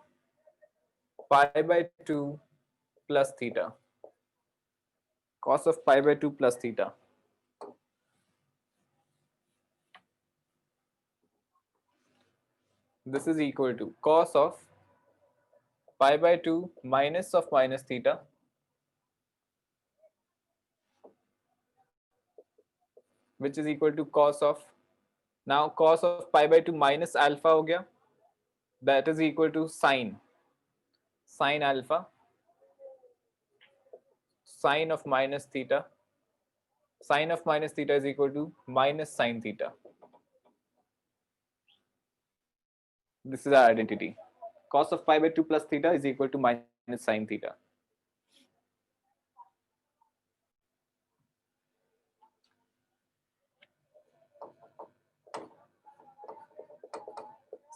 pi by 2 plus theta. Cos of pi by 2 plus theta. This is equal to cos of pi by 2 minus of minus theta which is equal to cos of, now cos of pi by 2 minus alpha हो गया, that is equal to sin alpha, sin of minus theta, sin of minus theta is equal to minus sin theta. This is our identity. Cos of pi by 2 plus theta is equal to minus sine theta.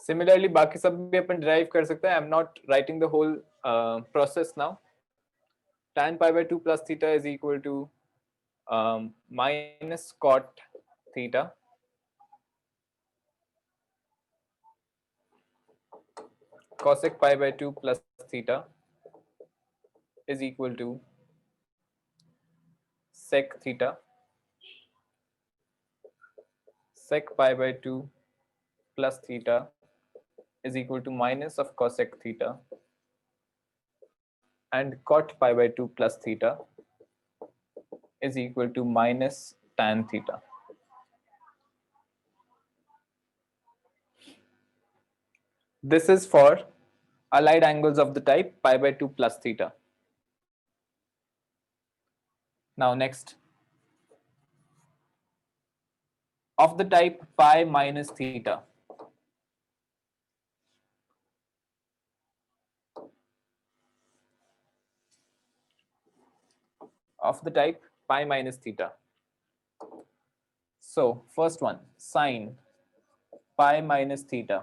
Similarly, बाकी सब भी अपन derive कर सकते हैं. I'm not writing the whole process now. Tan pi by 2 plus theta is equal to minus cot theta cosec pi by 2 plus theta is equal to sec theta sec pi by 2 plus theta is equal to minus of cosec theta and cot pi by 2 plus theta is equal to minus tan theta. This is for allied angles of the type pi by 2 plus theta. Now next, of the type pi minus theta. Of the type pi minus theta. So first one, sine pi minus theta.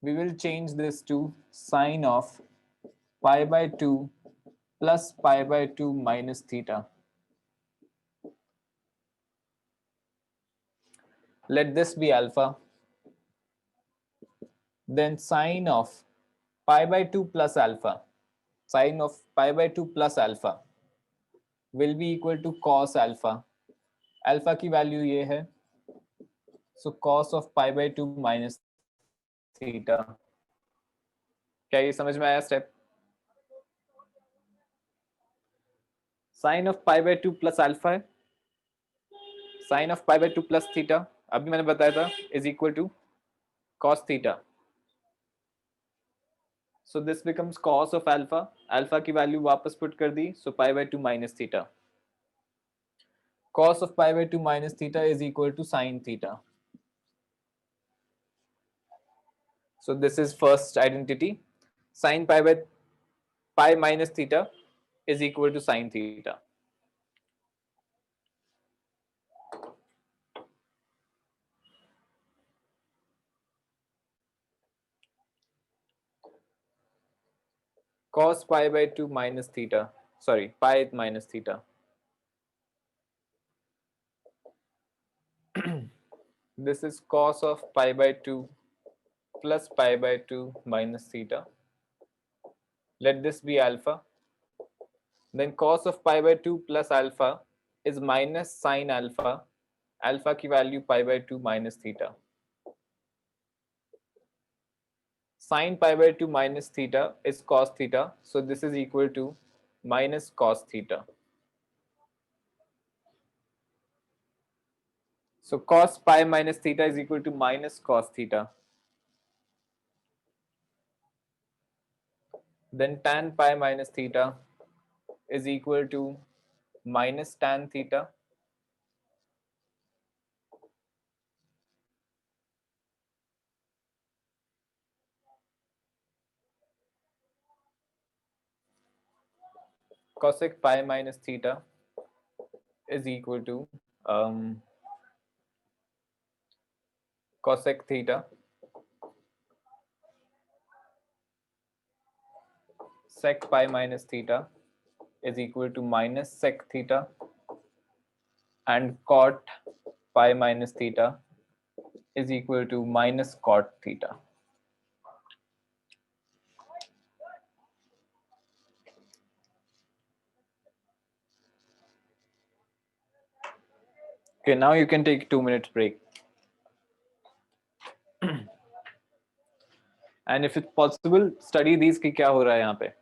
We will change this to sine of pi by 2 plus pi by 2 minus theta. Let this be alpha. Then sine of pi by 2 plus alpha. Sine of pi by 2 plus alpha will be equal to cos alpha. Alpha की value ये है. So cos of pi by 2 minus theta. क्या ये समझ में आया step? Sine of pi by 2 plus alpha है. Sine of pi by 2 plus theta अभी मैंने बताया था is equal to cos theta. So this becomes cos of alpha. Alpha की वैल्यू वापस पुट कर दी. So pi by 2 minus theta. Cos of pi by 2 minus theta is equal to sine theta. So this is first identity. Sin pi by pi minus theta is equal to sin theta. Cos pi by 2 minus theta. Sorry, pi minus theta. This is cos of pi by 2 plus pi by 2 minus theta. Let this be alpha. Then cos of pi by 2 plus alpha is minus sin alpha. Alpha की value pi by 2 minus theta. Sin pi by 2 minus theta is cos theta. So this is equal to minus cos theta. So cos pi minus theta is equal to minus cos theta. Then tan pi minus theta is equal to minus tan theta. Cosec pi minus theta is equal to cosec theta. Sec pi minus theta is equal to minus sec theta, and cot pi minus theta is equal to minus cot theta. Okay, now you can take 2 minutes break. And if it's possible, study these कि क्या हो रहा है यहाँ पे.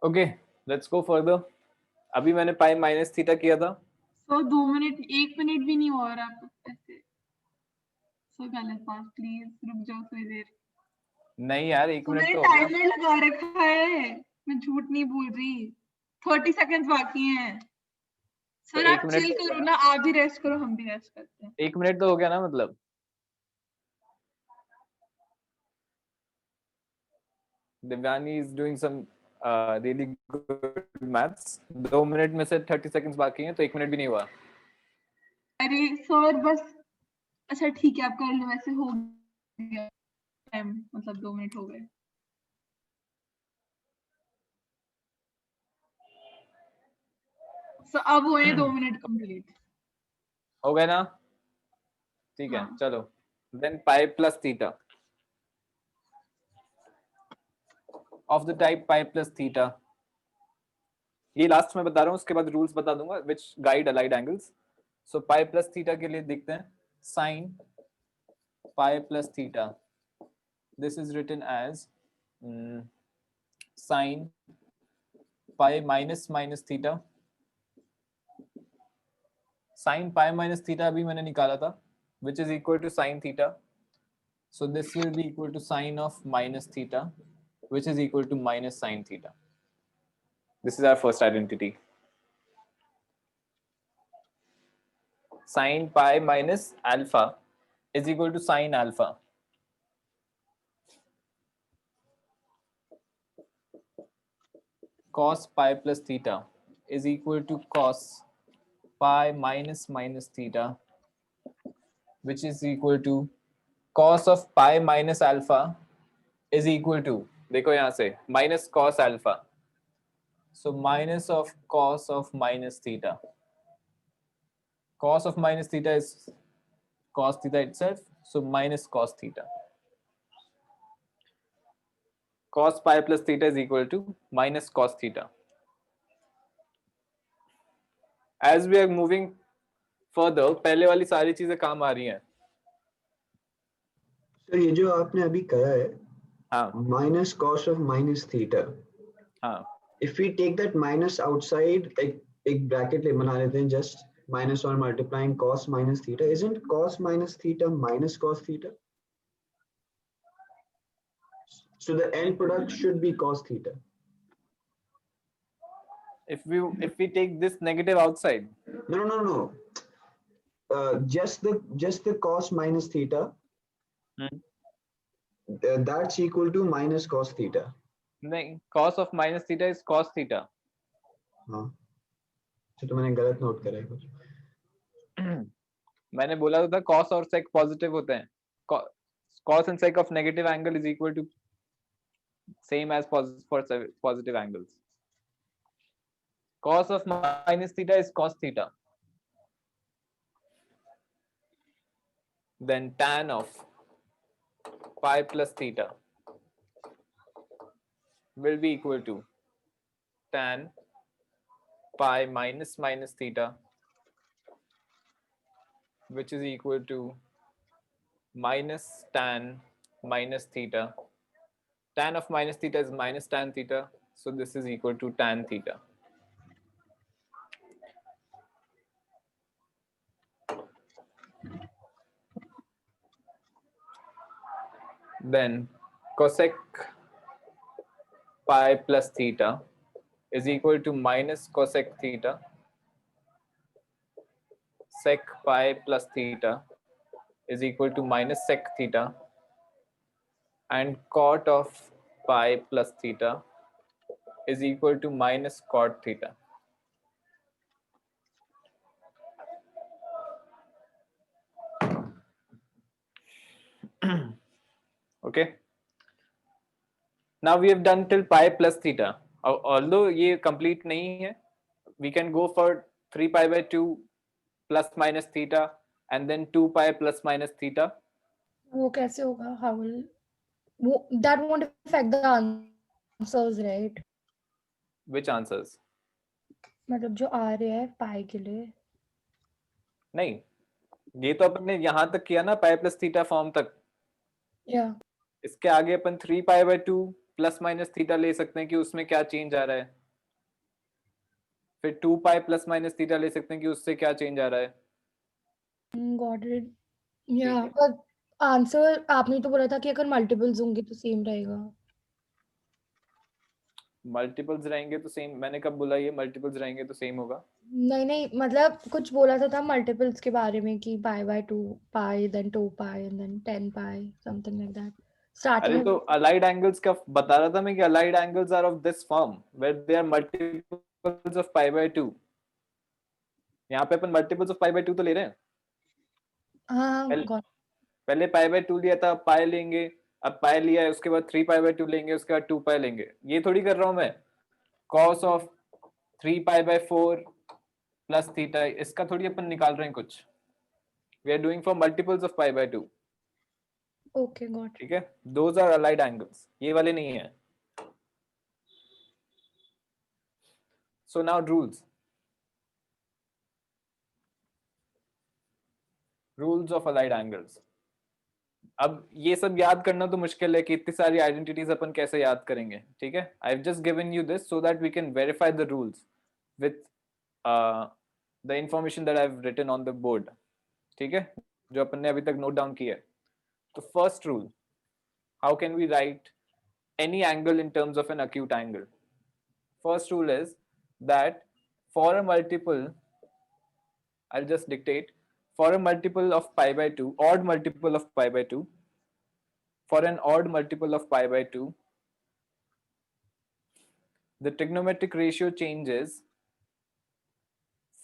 Okay let's go further. अभी मैंने पाई minus theta किया था. सो 2 मिनट 1 मिनट भी नहीं हुआ और आप ऐसे सो गलत बात. प्लीज रुक जाओ थोड़ी देर. नहीं यार 1 तो मिनट मैंने तो हो गया. टाइमर लगा रखा है. मैं झूठ नहीं बोल रही. 30 सेकंड्स बाकी हैं. सर तो 1 आप मिनट चिल तो हो करो गया ना. आप भी रेस्ट करो, हम भी रेस्ट करते हैं. 1 मिनट तो हो गया ना मतलब. Divyani is doing some really good maths. 2 minute में से 30 सेकंड्स बाकी हैं तो 1 मिनट भी नहीं हुआ. अरे सर बस. अच्छा ठीक है, आप कर लो. वैसे हो गया टाइम, मतलब 2 मिनट हो गए. सो अब हुए 2 मिनट कंप्लीट. हो गया ना. ठीक है हाँ. चलो. Then pi plus theta of the type pi plus theta. ये लास्ट में बता रहा हूँ, उसके बाद रूल्स बता दूंगा which guide allied angles. So pi plus theta के लिए देखते हैं. Sine pi plus theta, this is written as sine pi minus minus theta. Sine pi minus theta अभी मैंने निकाला था, which is equal to sine theta. So this will be equal to sine of minus theta, which is equal to minus sine theta. This is our first identity. Sine pi minus alpha is equal to sine alpha. Cos pi plus theta is equal to cos pi minus minus theta, which is equal to cos of pi minus alpha is equal to, देखो यहाँ से minus cos alpha. So minus of cos of minus theta. Cos of minus theta is cos theta itself, so minus cos theta. Cos pi plus theta is equal to minus cos theta. As we are moving further, पहले वाली सारी चीजें काम आ रही हैं. Sir ये जो आपने अभी कहा है हाँ minus cos of minus theta, हाँ. if we take that minus outside, एक bracket ले बना लेते हैं, just minus or multiplying cos minus theta, isn't cos minus theta minus cos theta? So the end product should be cos theta. If we take this negative outside, No. Just the cos minus theta. That's equal to minus cos theta. नहीं, cos of minus theta is cos theta. हाँ. तो मैंने गलत note करा है कुछ. मैंने बोला था cos और sec पॉजिटिव होते हैं. Cos and sec of negative angle is equal to same as for positive angles. Cos of minus theta is cos theta. Then tan of pi plus theta will be equal to tan pi minus minus theta, which is equal to minus tan minus theta. Tan of minus theta is minus tan theta, so this is equal to tan theta. Then cosec pi plus theta is equal to minus cosec theta. Sec pi plus theta is equal to minus sec theta, and cot of pi plus theta is equal to minus cot theta. Okay. Now we have done till pi plus theta. Although ये complete नहीं है, we can go for 3 pi by 2 plus minus theta and then 2 pi plus minus theta. वो कैसे होगा? How will वो that won't affect the answers, right? Which answers? मतलब जो आ रहे हैं पाई के लिए. नहीं, ये तो अपन ने यहाँ तक किया ना pi plus theta फॉर्म तक. Yeah. इसके आगे अपन 3 pi by 2 plus minus theta ले सकते हैं कि उसमें क्या चेंज आ रहा है, फिर 2 पाई प्लस माइनस थीटा ले सकते हैं कि उससे क्या चेंज आ रहा है। Got it. ठीक या है। पर आंसर आपने तो बोला था कि अगर मल्टीपल्स होंगे तो सेम रहेगा। मल्टीपल्स रहेंगे तो सेम, मैंने कब बोला ये मल्टीपल्स रहेंगे तो सेम होगा? नहीं नहीं, मतलब कुछ बोला था मल्टीपल्स के बारे में कि pi by 2 pi then 2 pi and then 10 pi something like that starting अरे में। तो अलाइड एंगल्स का बता रहा था मैं कि allied angles are of this form where they are multiples of pi by 2। यहाँ पे अपन मल्टीपल्स ऑफ पाई बाय 2 तो ले रहे हैं। हाँ पहले गॉट। पहले पाई बाय 2 लिया था, पाई लेंगे, अब पाई लिया है, उसके बाद 3 पाई बाय 2 लेंगे, उसके बाद 2 पाई लेंगे। ये थोड़ी कर रहा हूं मैं cos of 3 pi by 4 plus theta, इसका थोड़ी अपन निकाल रहे हैं कुछ। We are doing for multiples of pi by 2। Okay got. ठीक है, दोज आर अलाइड एंगल्स, ये वाले नहीं है। So now rules of allied angles. अब ये सब याद करना तो मुश्किल है कि इतनी सारी आइडेंटिटीज अपन कैसे याद करेंगे। ठीक है, I have just given you this so that we can verify the rules with the information that I have written on the board. ठीक है, जो अपन ने अभी तक नोट डाउन किया है। तो first rule, how can we write any angle in terms of an acute angle? First rule is that for a multiple, I'll just dictate, for a multiple of pi by 2, odd multiple of pi by 2, for an odd multiple of pi by 2, the trigonometric ratio changes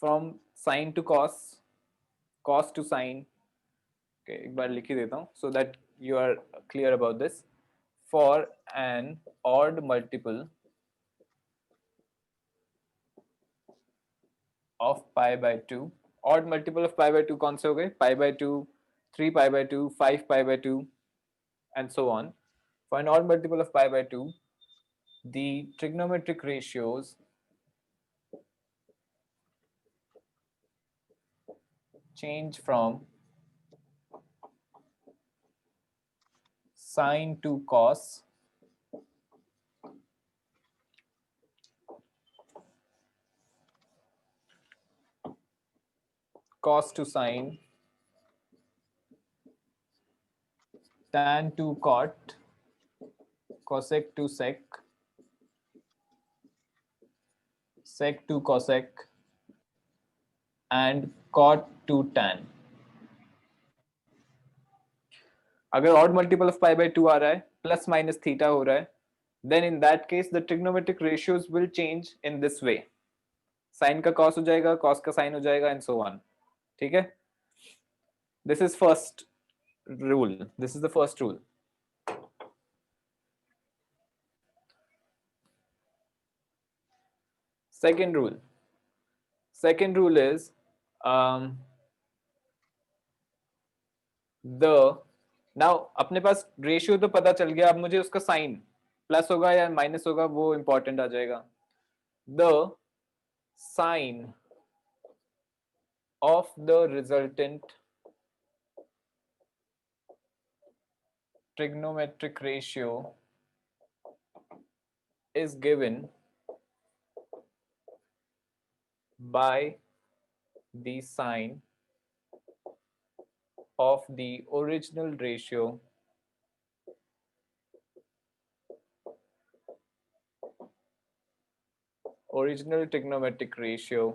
from sine to cos, cos to sine. Okay, एक बार लिख ही देता हूँ so that you are clear about this. For an odd multiple of pi by 2, odd multiple of pi by 2 कौन से हो गए? Pi by 2, 3 pi by 2, 5 pi by 2 and so on. For an odd multiple of pi by 2, the trigonometric ratios change from sine to cos, cos to sine, tan to cot, cosec to sec, sec to cosec and cot to tan. अगर odd multiple of pi by 2 आ रहा है, plus minus theta हो रहा है, then in that case the trigonometric ratios will change in this way. Sine का cos हो जाएगा, cos का sin हो जाएगा and so on. ठीक है, this is first rule, this is the first rule. Second rule is the now अपने पास ratio तो पता चल गया, अब मुझे उसका साइन प्लस होगा या माइनस होगा वो इंपॉर्टेंट आ जाएगा। The sign of the resultant trigonometric ratio is given by the sine of the original ratio original trigonometric ratio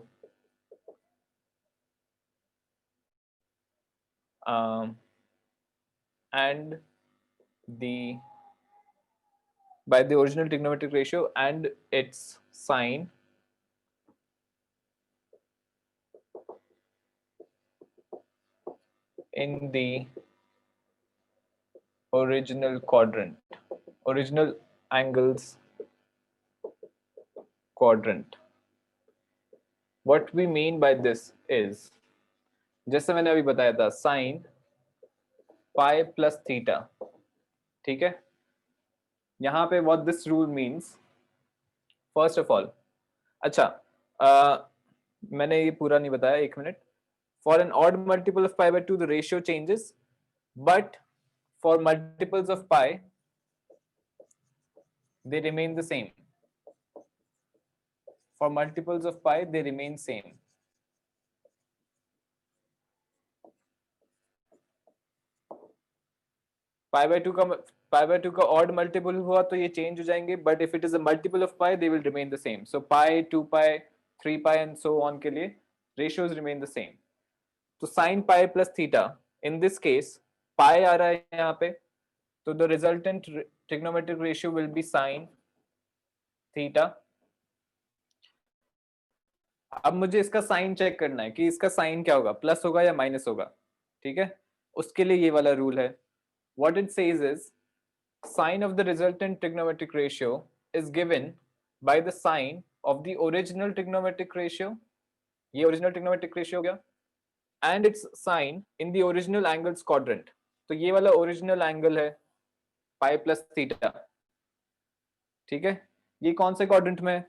and the by the original trigonometric ratio and its sine in the original quadrant, original angles quadrant. What we mean by this is, जैसे मैंने अभी बताया था, sin pi plus theta. ठीक है, यहाँ पे what this rule means, first of all, अच्छा मैंने ये पूरा नहीं बताया, एक minute. For an odd multiple of pi by 2 the ratio changes, but for multiples of pi they remain the same. For multiples of pi, they remain same. Pi by 2 का odd multiple हुआ तो ये change हो जाएंगे, but if it is a multiple of pi, they will remain the same. So pi, 2 pi, 3 pi and so on के लिए ratios remain the same. तो sin pi plus theta, in this case pi आ रहा है यहाँ पे, तो the resultant trigonometric ratio will be sin theta. अब मुझे इसका साइन चेक करना है कि इसका साइन क्या होगा, प्लस होगा या माइनस होगा. ठीक है, उसके लिए ये वाला रूल है. What it says is sine of the resultant trigonometric ratio is given by the sine of the original trigonometric ratio. ये original trigonometric ratio हो गया, and its sine in the original angles quadrant. तो ये वाला original angle है pi plus theta. ठीक है, ये कौन से quadrant में है?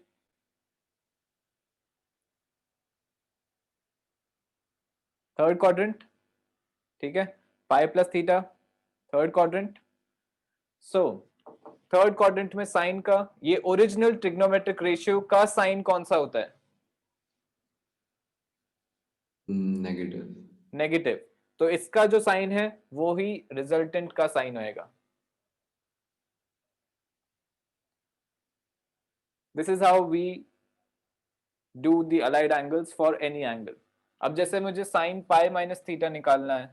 Third quadrant. ठीक है, pi plus theta third quadrant. So third quadrant में साइन का ये ओरिजिनल ट्रिग्नोमेट्रिक रेशियो का साइन कौन सा होता है? नेगेटिव. नेगेटिव. तो इसका जो साइन है वो ही रिजल्टेंट का साइन होएगा. This is how we do the allied angles for any angle. अब जैसे मुझे साइन पाई माइनस थीटा निकालना है,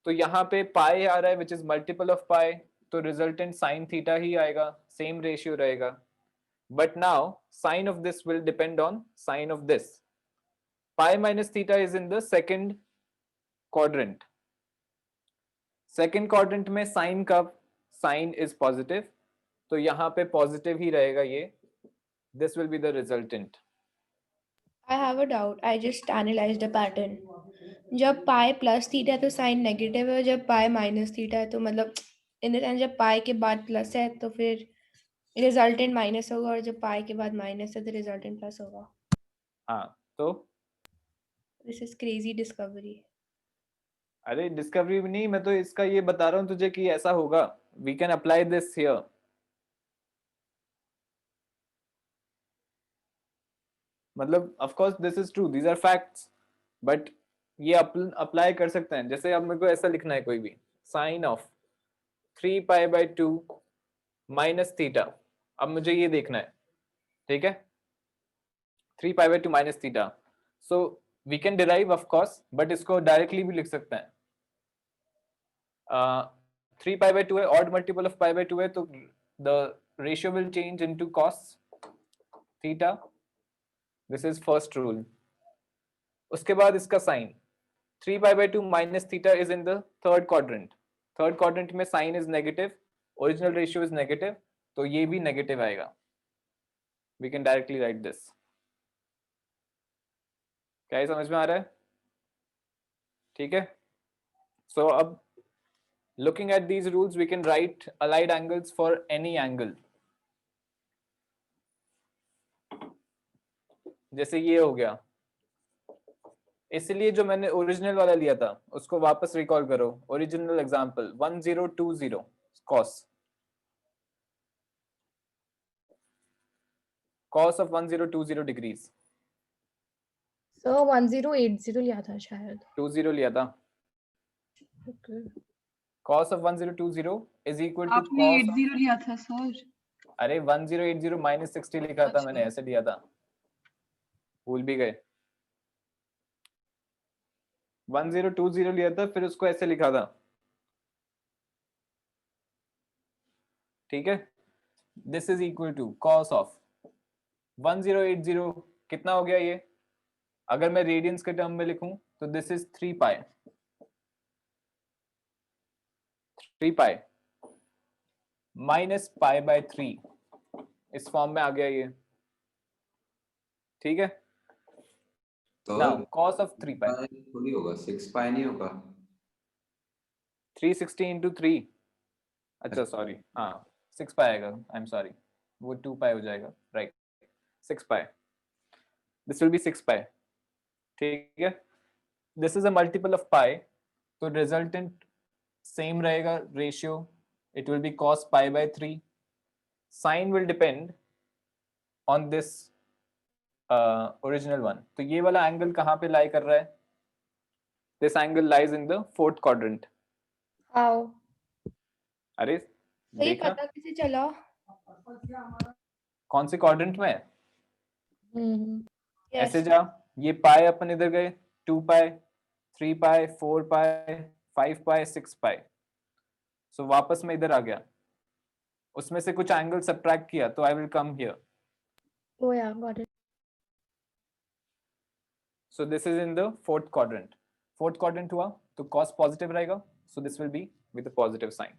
तो यहाँ पे पाई आ रहा है which is multiple of pi, तो रिजल्टेंट साइन थीटा ही आएगा, सेम रेशियो रहेगा. But now sign of this will depend on sign of this. Pi minus theta is in the second quadrant. Second quadrant में sine का sign is positive, तो यहाँ पे positive ही रहेगा ये. This will be the resultant. I have a doubt. I just analyzed the pattern. जब पाई plus theta है तो साइन नेगेटिव है, जब पाई माइनस थीटा है तो मतलब इन द सेंस जब पाई के बाद प्लस है तो फिर रिजल्टेंट माइनस होगा, और जब पाई के बाद माइनस है तो रिजल्टेंट प्लस होगा. हाँ, तो दिस इज क्रेजी डिस्कवरी. अरे डिस्कवरी भी नहीं, मैं तो इसका ये बता रहा हूँ तुझे कि ऐसा होगा. We can apply this here. मतलब of course this is true, these are facts, but ये अप्लाई कर सकते हैं. जैसे अब मेरे को ऐसा लिखना है कोई भी sine of 3 pi by 2 minus theta. अब मुझे ये देखना है, ठीक है, 3 pi by 2 minus theta. So we can derive of course, but इसको डायरेक्टली भी लिख सकते हैं. 3 पाई बाई 2 है, odd multiple of pi by 2 है, तो the ratio will change into cos theta. This is first rule. उसके बाद इसका sign 3 pi by 2 minus theta is in the third quadrant. Third quadrant में sine is negative, original ratio is negative, तो ये भी negative आएगा. We can directly write this. क्या ये समझ में आ रहा है? ठीक है. सो अब looking at these rules we can write allied angles for any angle. जैसे ये हो गया, इसलिए जो मैंने ओरिजिनल वाला लिया था उसको वापस रिकॉल करो. Original example 1020 cos of 1020 degrees. So 1080 लिया था शायद. 20 लिया था. Okay. cos of 1020 is equal to आपने cos 80 लिया था सर. अरे 1080 माइनस 60 लिखा था मैंने, ऐसे लिया था, भूल भी गए. 1020 लिया था, फिर उसको ऐसे लिखा था. ठीक है, this is equal to cos of 1080. कितना हो गया ये? अगर मैं रेडियंस के टर्म में लिखूं तो this is 3 pi. 3 pi minus pi by 3, इस फॉर्म में आ गया ये. ठीक है. तो नाउ cos ऑफ 3 पाई थोड़ी होगा, 6 पाई नहीं होगा. 360 into 3. अच्छा सॉरी, हाँ 6 पाई आएगा. आई एम सॉरी, वो 2 पाई हो जाएगा. Right, 6 pi. This will be 6 pi. ठीक है. This is a multiple of pi, तो रिजल्टेंट सेम रहेगा ratio. It will be cos pi by 3. Sine will depend on this original one. तो ये वाला एंगल कहाँ पे लाई कर रहा है? This angle lies in the fourth quadrant. How? अरे तो ये देखा पता कैसे चला? कौन से क्वाड्रेंट में है? हम्म। ऐसे Yes. जा, ये पाए अपन इधर गए, 2 पाए, 3 पाए, 4 पाए, 5 पाए, 6 पाए, सो वापस में इधर आ गया, उसमें से कुछ एंगल सब्ट्रैक्ट किया तो I will come here. Oh yeah, got it. So this is in the fourth quadrant. Fourth quadrant हुआ तो कॉस पॉजिटिव रहेगा, so this will be with a positive sign.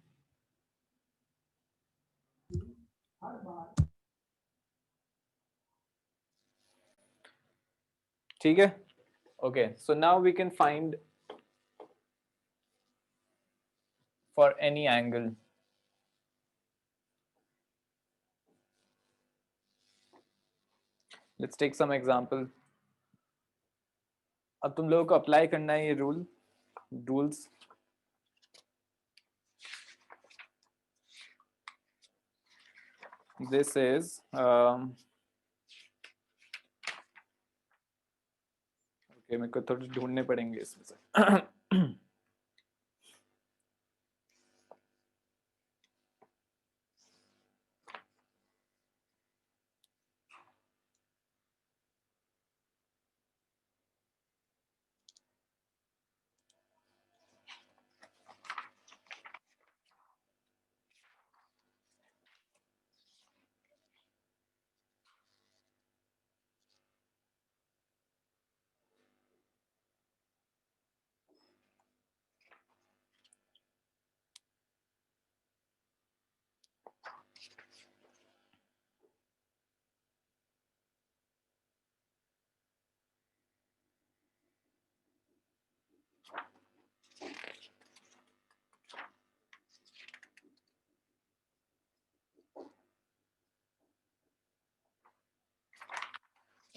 ठीक है, okay. So now we can find for any angle. Let's take some example. अब तुम लोगों को apply करना है ये रूल्स। This is okay, मेरे को थोड़े ढूंढने पड़ेंगे इसमें से।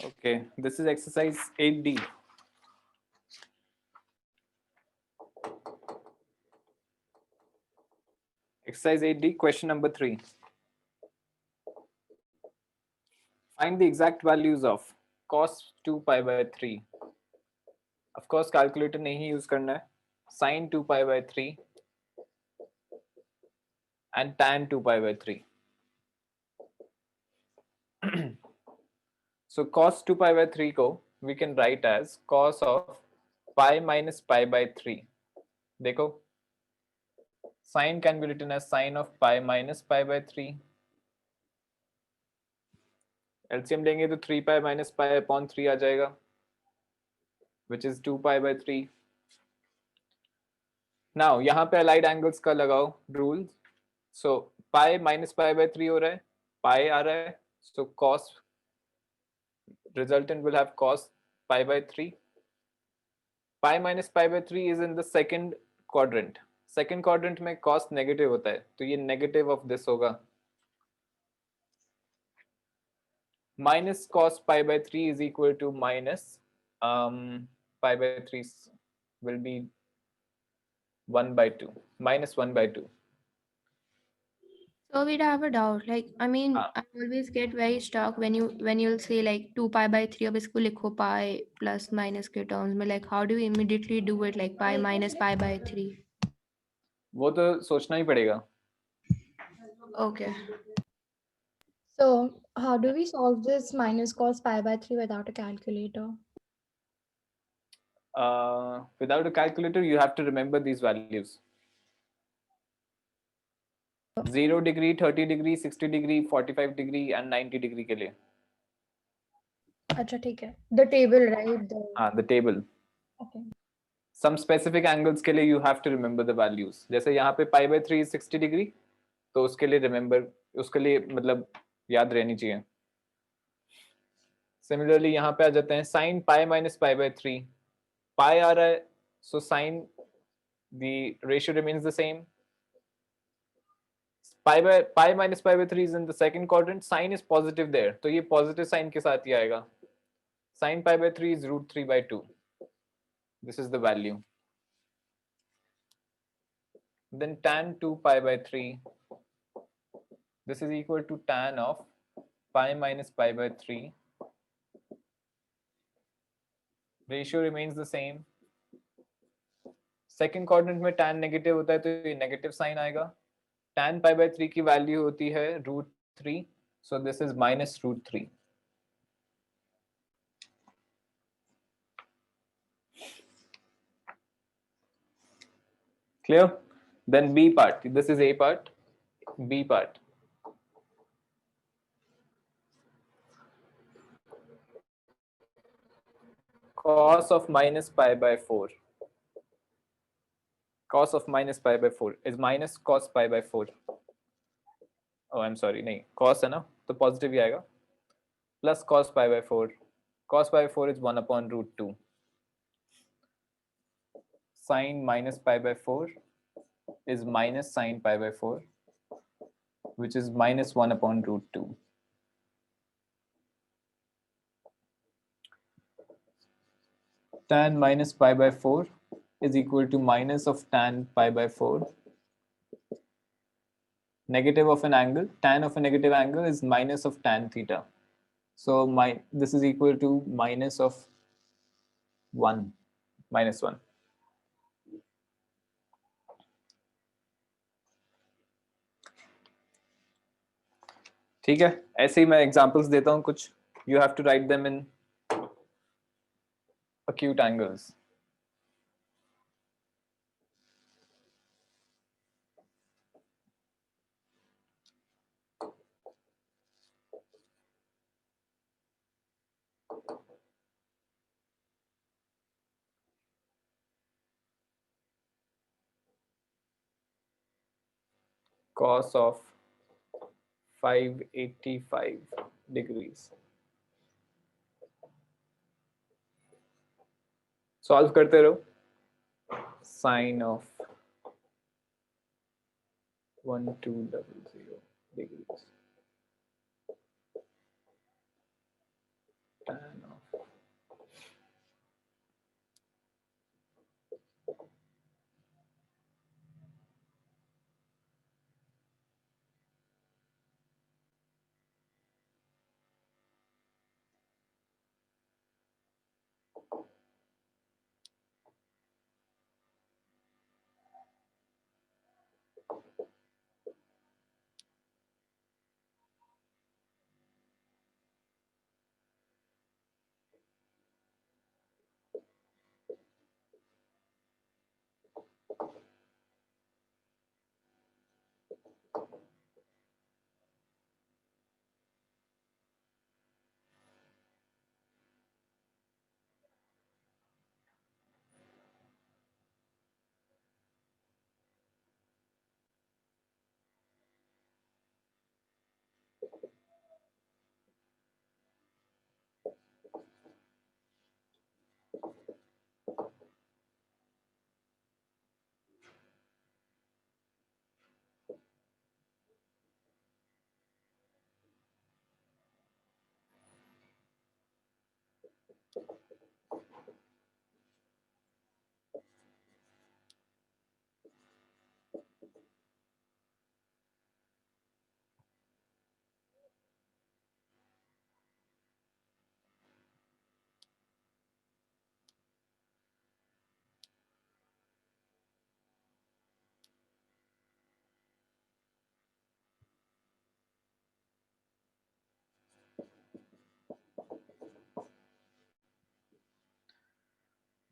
Okay, this is exercise 8D. Exercise 8D, question number 3. Find the exact values of cos 2 pi by 3. Of course, calculator नहीं use करना है. Sin 2 pi by 3 and tan 2 pi by 3. So cos 2 pi by 3 को we can write as cos of pi minus pi by 3. देखो, sin can be written as sin of pi minus pi by 3. LCM लेंगे तो 3 pi minus pi upon 3 आ जाएगा, which is 2 pi by 3. Now यहाँ पे allied angles का लगाओ rules. So pi minus pi by 3 हो रहा है, pi आ रहा है, so cos resultant will have cos pi by 3. Pi minus pi by 3 is in the second quadrant. Second quadrant में cos negative होता है, तो ये negative of this होगा. Minus cos pi by 3 is equal to minus pi by 3 will be 1 by 2, minus 1 by 2. So we'd have a doubt. Like, I mean, I always get very stuck when you'll say like 2 pi by 3 अब इसको लिखो pi plus minus के terms में, like how do you immediately do it, like pi minus pi by 3? वो तो सोचना ही पड़ेगा. Okay. So how do we solve this minus cos pi by 3 without a calculator? Without a calculator, you have to remember these values. 0 degree, 30 degree, 60 degree, 45 degree and 90 degree के लिए. अच्छा ठीक है. The table, right? The table. Okay. Some specific angles के लिए you have to remember the values. जैसे यहाँ पे pi by 3 is 60 degree, तो उसके लिए remember, उसके लिए मतलब याद रहनी चाहिए. Similarly यहाँ पे आ जाते हैं sin pi minus pi by 3. Pi आ रहा है, so sin the ratio remains the same. Pi minus pi by 3 is in the second quadrant. Sin is positive there, तो ये positive sign के साथ ही आएगा. Sin pi by 3 is root 3 by 2. This is the value. Then tan 2 pi by 3. This is equal to tan of pi minus pi by 3. Ratio remains the same. Second coordinate में tan negative होता है तो ये negative sign आएगा. tan pi by 3 की value होती है √3, so this is minus √3. Clear? Then B part. This is A part. B part. Cos of minus pi by 4. Cos of minus pi by 4 is minus cos pi by 4. Oh, I'm sorry. नहीं, cos है ना, तो positive ही आएगा. Plus cos pi by 4. Cos pi by 4 is 1 upon √2. Sin minus pi by 4 is minus sin pi by 4, which is minus 1 upon √2. Tan minus pi by 4 is equal to minus of tan pi by 4. Negative of an angle, tan of a negative angle is minus of tan theta. So this is equal to minus of 1, minus 1. ठीक है, ऐसे ही मैं examples देता हूँ कुछ. You have to write them in acute angles. Cos of 585 degrees. Solve करते रहो. Sin of 1200 degrees. Tan of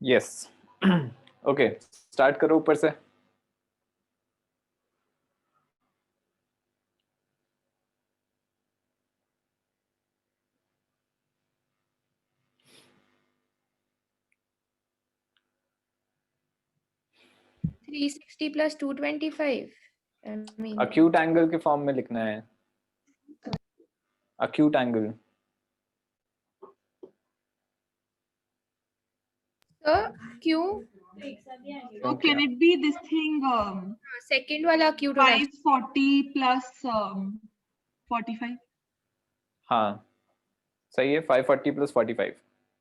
yes. Okay, start करो ऊपर से. Three 360 plus 225. I mean, Acute angle के फॉर्म में लिखना है. Acute angle. so Q So can it be this thing second वाला Q होना चाहिए. 540 plus 45? हाँ, सही है. 540 plus 45.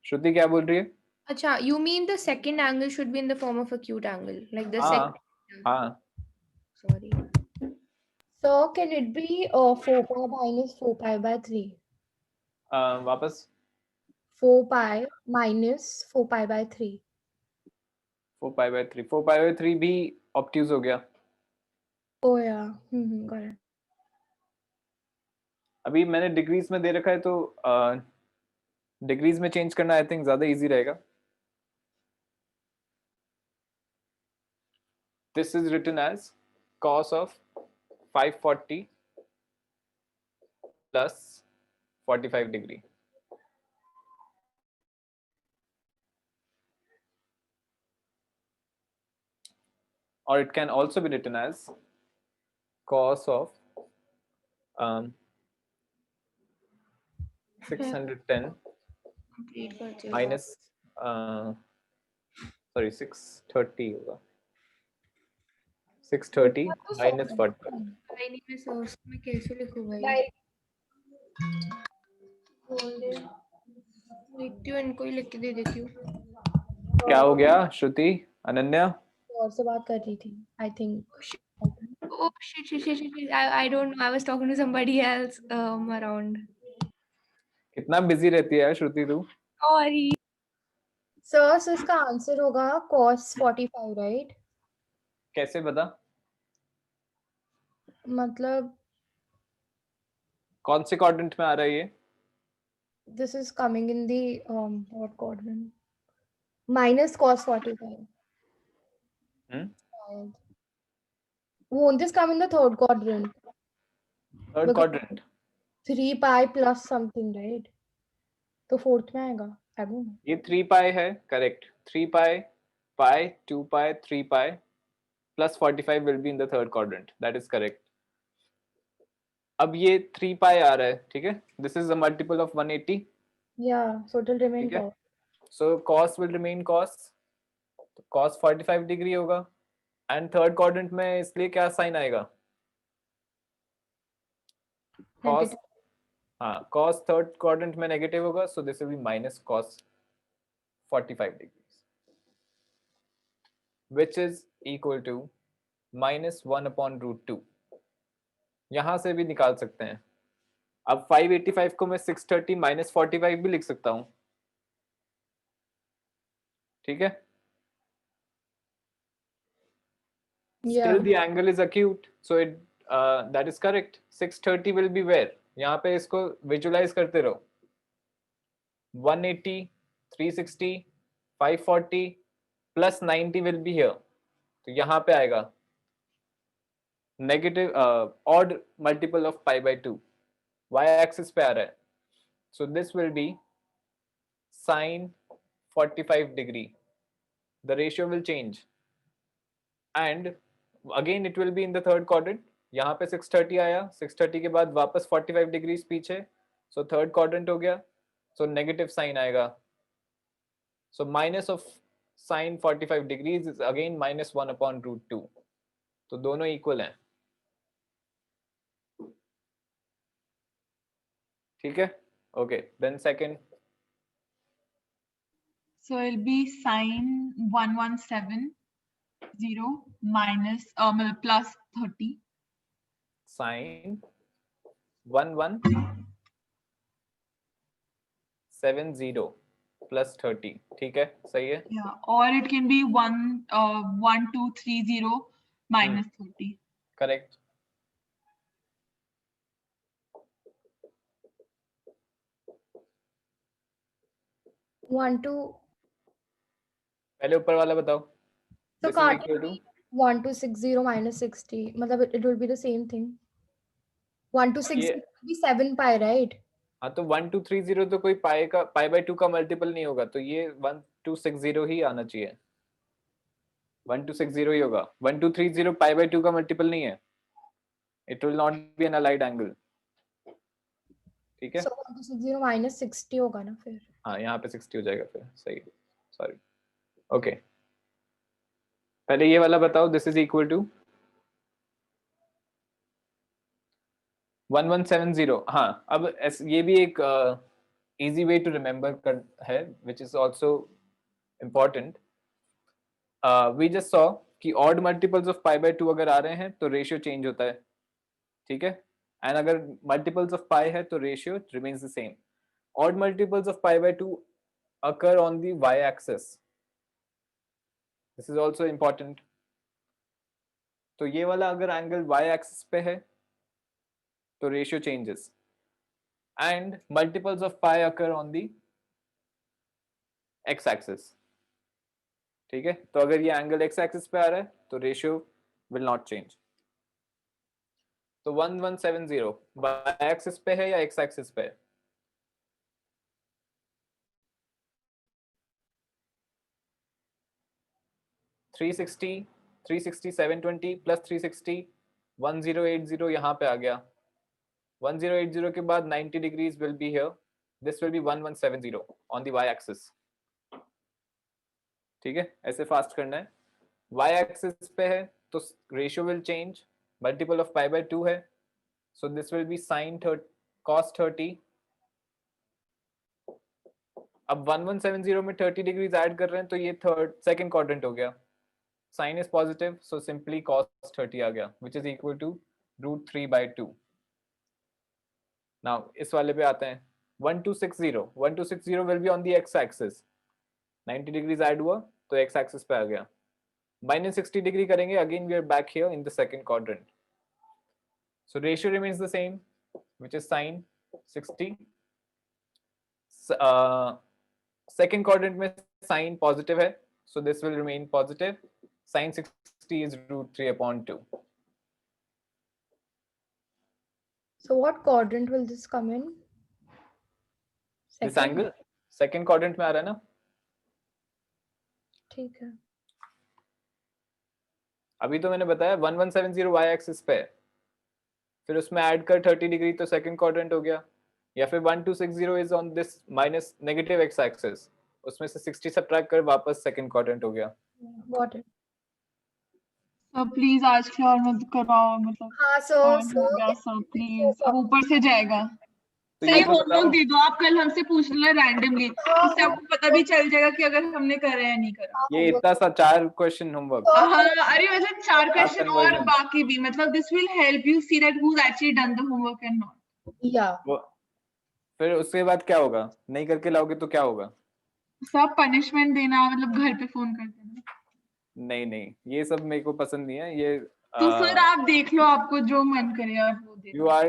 श्रुति क्या बोल रही है? अच्छा, you mean the second angle should be in the form of acute angle, like the हाँ, second. हाँ. Sorry. So can it be 4 pi minus 4 pi by 3? वापस 4 pi minus 4 pi by 3. 4 pi by 3, 4 pi by 3 भी obtuse हो गया. Oh yeah. Got it. अभी मैंने degrees में दे रखा है, तो डिग्रीज में चेंज करना आई थिंक ज्यादा इजी रहेगा. This is written as cos of 540 plus 45 degree. Or it can also be written as cos of 610 complete कर दिया. minus sorry 630 होगा. 630 minus 40. भाई नहीं, मैं सोर्स में कैसे लिखूं भाई? Like लिखती हूँ, इनको ही लिख के दे देती हूँ. क्या हो गया श्रुति? अनन्या और से बात कर रही थी. I think. Oh shit. I don't know. I was talking to somebody else around. कितना बिजी रहती है यार श्रुति तू? Sorry. So इसका आंसर होगा cos 45, right? कैसे बता? मतलब कौन से क्वाड्रेंट में आ रहा है ये? this is coming in the what quadrant? Minus cos 45. Hmm? Won't this come in the third quadrant? Third quadrant. 3 pi plus something, right? तो fourth में आएगा. I don't know. ये 3 पाई है, correct. 3 pi, pi, 2 pi, 3 pi plus 45 will be in the third quadrant. That is correct. अब ये 3 पाई आ रहा है, ठीक है. This is a multiple of 180. Yeah, so it will remain ठीक है. cos. So cos will remain cos. तो cos 45 डिग्री होगा. एंड थर्ड क्वाड्रेंट में इसलिए क्या साइन आएगा? cos, Negative. हाँ, cos थर्ड क्वाड्रेंट में नेगेटिव होगा, so this will be minus cos 45 degrees, which is equal to minus 1 upon root 2. यहां से भी निकाल सकते हैं. अब 585 को मैं 630 minus 45 भी लिख सकता हूं. ठीक है. Yeah. Still the angle is acute, so it that is correct. 630 will be where? यहाँ पे इसको विजुलाइज करते रहो. 180, 360, 540 plus 90 will be here. तो यहाँ पे आएगा negative odd multiple of pi by 2. Y axis पे आ रहा है. So this will be sin 45 degree. The ratio will change and again it will be in the third quadrant. यहाँ पे 630 आया, 630 के बाद वापस 45 डिग्रीज पीछे, सो थर्ड क्वाड्रेंट हो गया, सो नेगेटिव साइन आएगा. So minus of sine 45 degrees is again minus 1 upon root 2. तो दोनों इक्वल हैं. ठीक है. Okay, then second. So it'll be sine 1170 minus plus 30. Sin 1170 plus 30. ठीक है, सही है. Yeah, or it can be 1230 minus 30. Correct. One to पहले ऊपर वाला बताओ. so This is can't equal it to be 1260 minus 60? मतलब it will be the same thing. 1260 ये will be 7 pi, right? हाँ, तो 1230 तो कोई पाई बाय 2 का मल्टीपल नहीं होगा, तो ये 1260 ही आना चाहिए. 1260 ही होगा. 1230 पाई बाय 2 का मल्टीपल नहीं है. It will not be an allied angle. ठीक है. So 1260 minus 60 होगा ना फिर. हाँ, यहाँ पे 60 हो जाएगा फिर. सही. सॉरी. ओके, पहले ये वाला बताओ. This is equal to 1170. हाँ, अब ये भी एक इजी वे टू रिमेम्बर है, which is also important. We just saw कि odd multiples of pi by 2 अगर आ रहे हैं तो रेशियो चेंज होता है. ठीक है, एंड अगर मल्टीपल्स ऑफ पाई है तो ratio remains the same. Odd multiples of pi by 2 occur on the y axis. This is also important. तो ये वाला अगर एंगल y axis पे है तो ratio changes, and multiples of pi occur on the x axis. ठीक है, तो अगर ये एंगल x axis पे आ रहा है तो रेशियो विल नॉट चेंज. तो 1170 y axis पे है या x axis पे है? $360, 360, 720 प्लस 360, 1080 यहाँ पे आ गया. 1080 के बाद 90 degrees will be here. This will be 1170 on the y axis. ठीक है, ऐसे फास्ट करना है. y axis पे है तो ratio will change, multiple of pi by 2 है, so this will be sin cos 30. अब 1170 में 30 डिग्रीज ऐड कर रहे हैं तो ये सेकंड क्वाड्रेंट हो गया. Sin is positive, so simply cos 30 आ गया, which is equal to √3/2. Now इस वाले पे आते हैं. 1260 will be on the x axis. 90 degrees add हुआ तो x axis पे आ गया. -60 डिग्री करेंगे, again we are back here in the second quadrant. So ratio remains the same, which is sin 60. Second quadrant में sin positive है, so this will remain positive. Sin 60 is √3/2. So what quadrant will this come in? This Second? angle second quadrant में आ रहा है ना. ठीक है. अभी तो मैंने बताया 1170 y एक्सिस पे है, फिर उसमें ऐड कर 30 डिग्री तो सेकंड क्वाड्रेंट हो गया, या फिर 1260 is on this minus negative x axis, उसमें से 60 सब्ट्रैक्ट कर वापस सेकंड क्वाड्रेंट हो गया. Got it. तो प्लीज आज की और मत कराओ, मतलब हाँ, time हो गया सर, प्लीज अब ऊपर से जाएगा. तो सही ये तो होमवर्क बताओ. दे दो आप, कल हमसे पूछ लेना रैंडमली, इससे आपको पता भी चल जाएगा कि अगर हमने करा है या नहीं करा. ये इतना सा 4 क्वेश्चन होमवर्क. हाँ, अरे मतलब 4 क्वेश्चन और conversions. बाकी भी, मतलब this will help you see that who's actually done the homework and not. Yeah. फिर उसके बाद क्या होगा? नहीं करके लाओगे तो क्या होगा? सब पनिशमेंट देना, मतलब घर पे फोन कर देना. नहीं, ये सब मेरे को पसंद नहीं है. ये तो फिर आप देख लो, आपको जो मन करे आप वो दे you are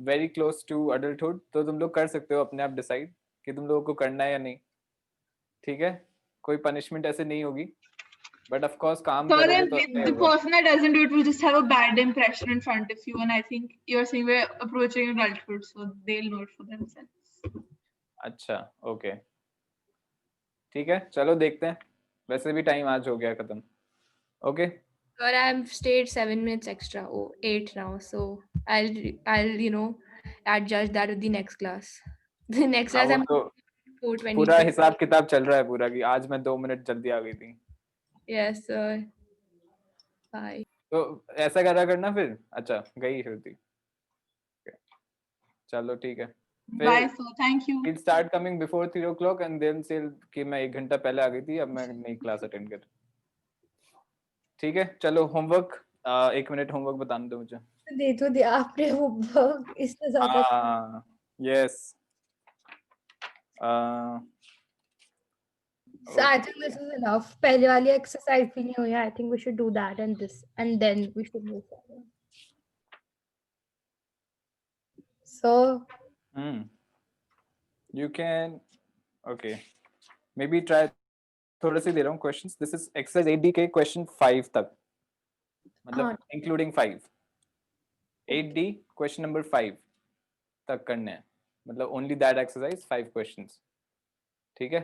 very close to adulthood, तो तुम लोग कर सकते हो अपने आप डिसाइड कि तुम लोगों को करना है या नहीं. ठीक है, कोई पनिशमेंट ऐसे नहीं होगी, बट ऑफ कोर्स काम So करोगे then तो अच्छा the होगा. person that doesn't do it will just have a bad impression in front of you, and I think you're saying we're approaching adulthood, so they'll know it for themselves. अच्छा, okay, ठीक है, चलो देखते हैं. वैसे भी time आज हो गया खत्म. Okay, But I've stayed 7 minutes extra. Oh, 8 now. So I'll adjust that with the next class. The next class I'm तो 4:20. पूरा हिसाब किताब चल रहा है पूरा कि आज मैं 2 मिनट जल्दी आ गई थी. Yes, sir. Bye. तो ऐसा करा करना फिर. अच्छा, गई होती. चलो ठीक है. Bye, so thank you. We'll start coming before 3 o'clock and then say कि मैं 1 घंटा पहले आ गई थी, अब मैं नई क्लास अटेंड कर. ठीक है, चलो होमवर्क. 1 मिनट होमवर्क बताने दो मुझे. दे तो दिया आपने होमवर्क, इससे ज्यादा. Yes. So I think this is enough. पहले वाली exercise भी नहीं हुई है. I think we should do that and this, and then we should move forward. So You can, okay, maybe try. थोड़े से दे रहा हूँ questions. This is exercise 8D के question 5 तक, मतलब including 5. 8D question number 5 तक करने हैं, मतलब only that exercise 5 questions. ठीक है,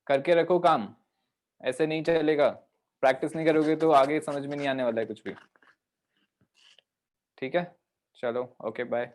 करके रखो काम, ऐसे नहीं चलेगा. प्रैक्टिस नहीं करोगे तो आगे समझ में नहीं आने वाला है कुछ भी. ठीक है, चलो, ओके, बाय.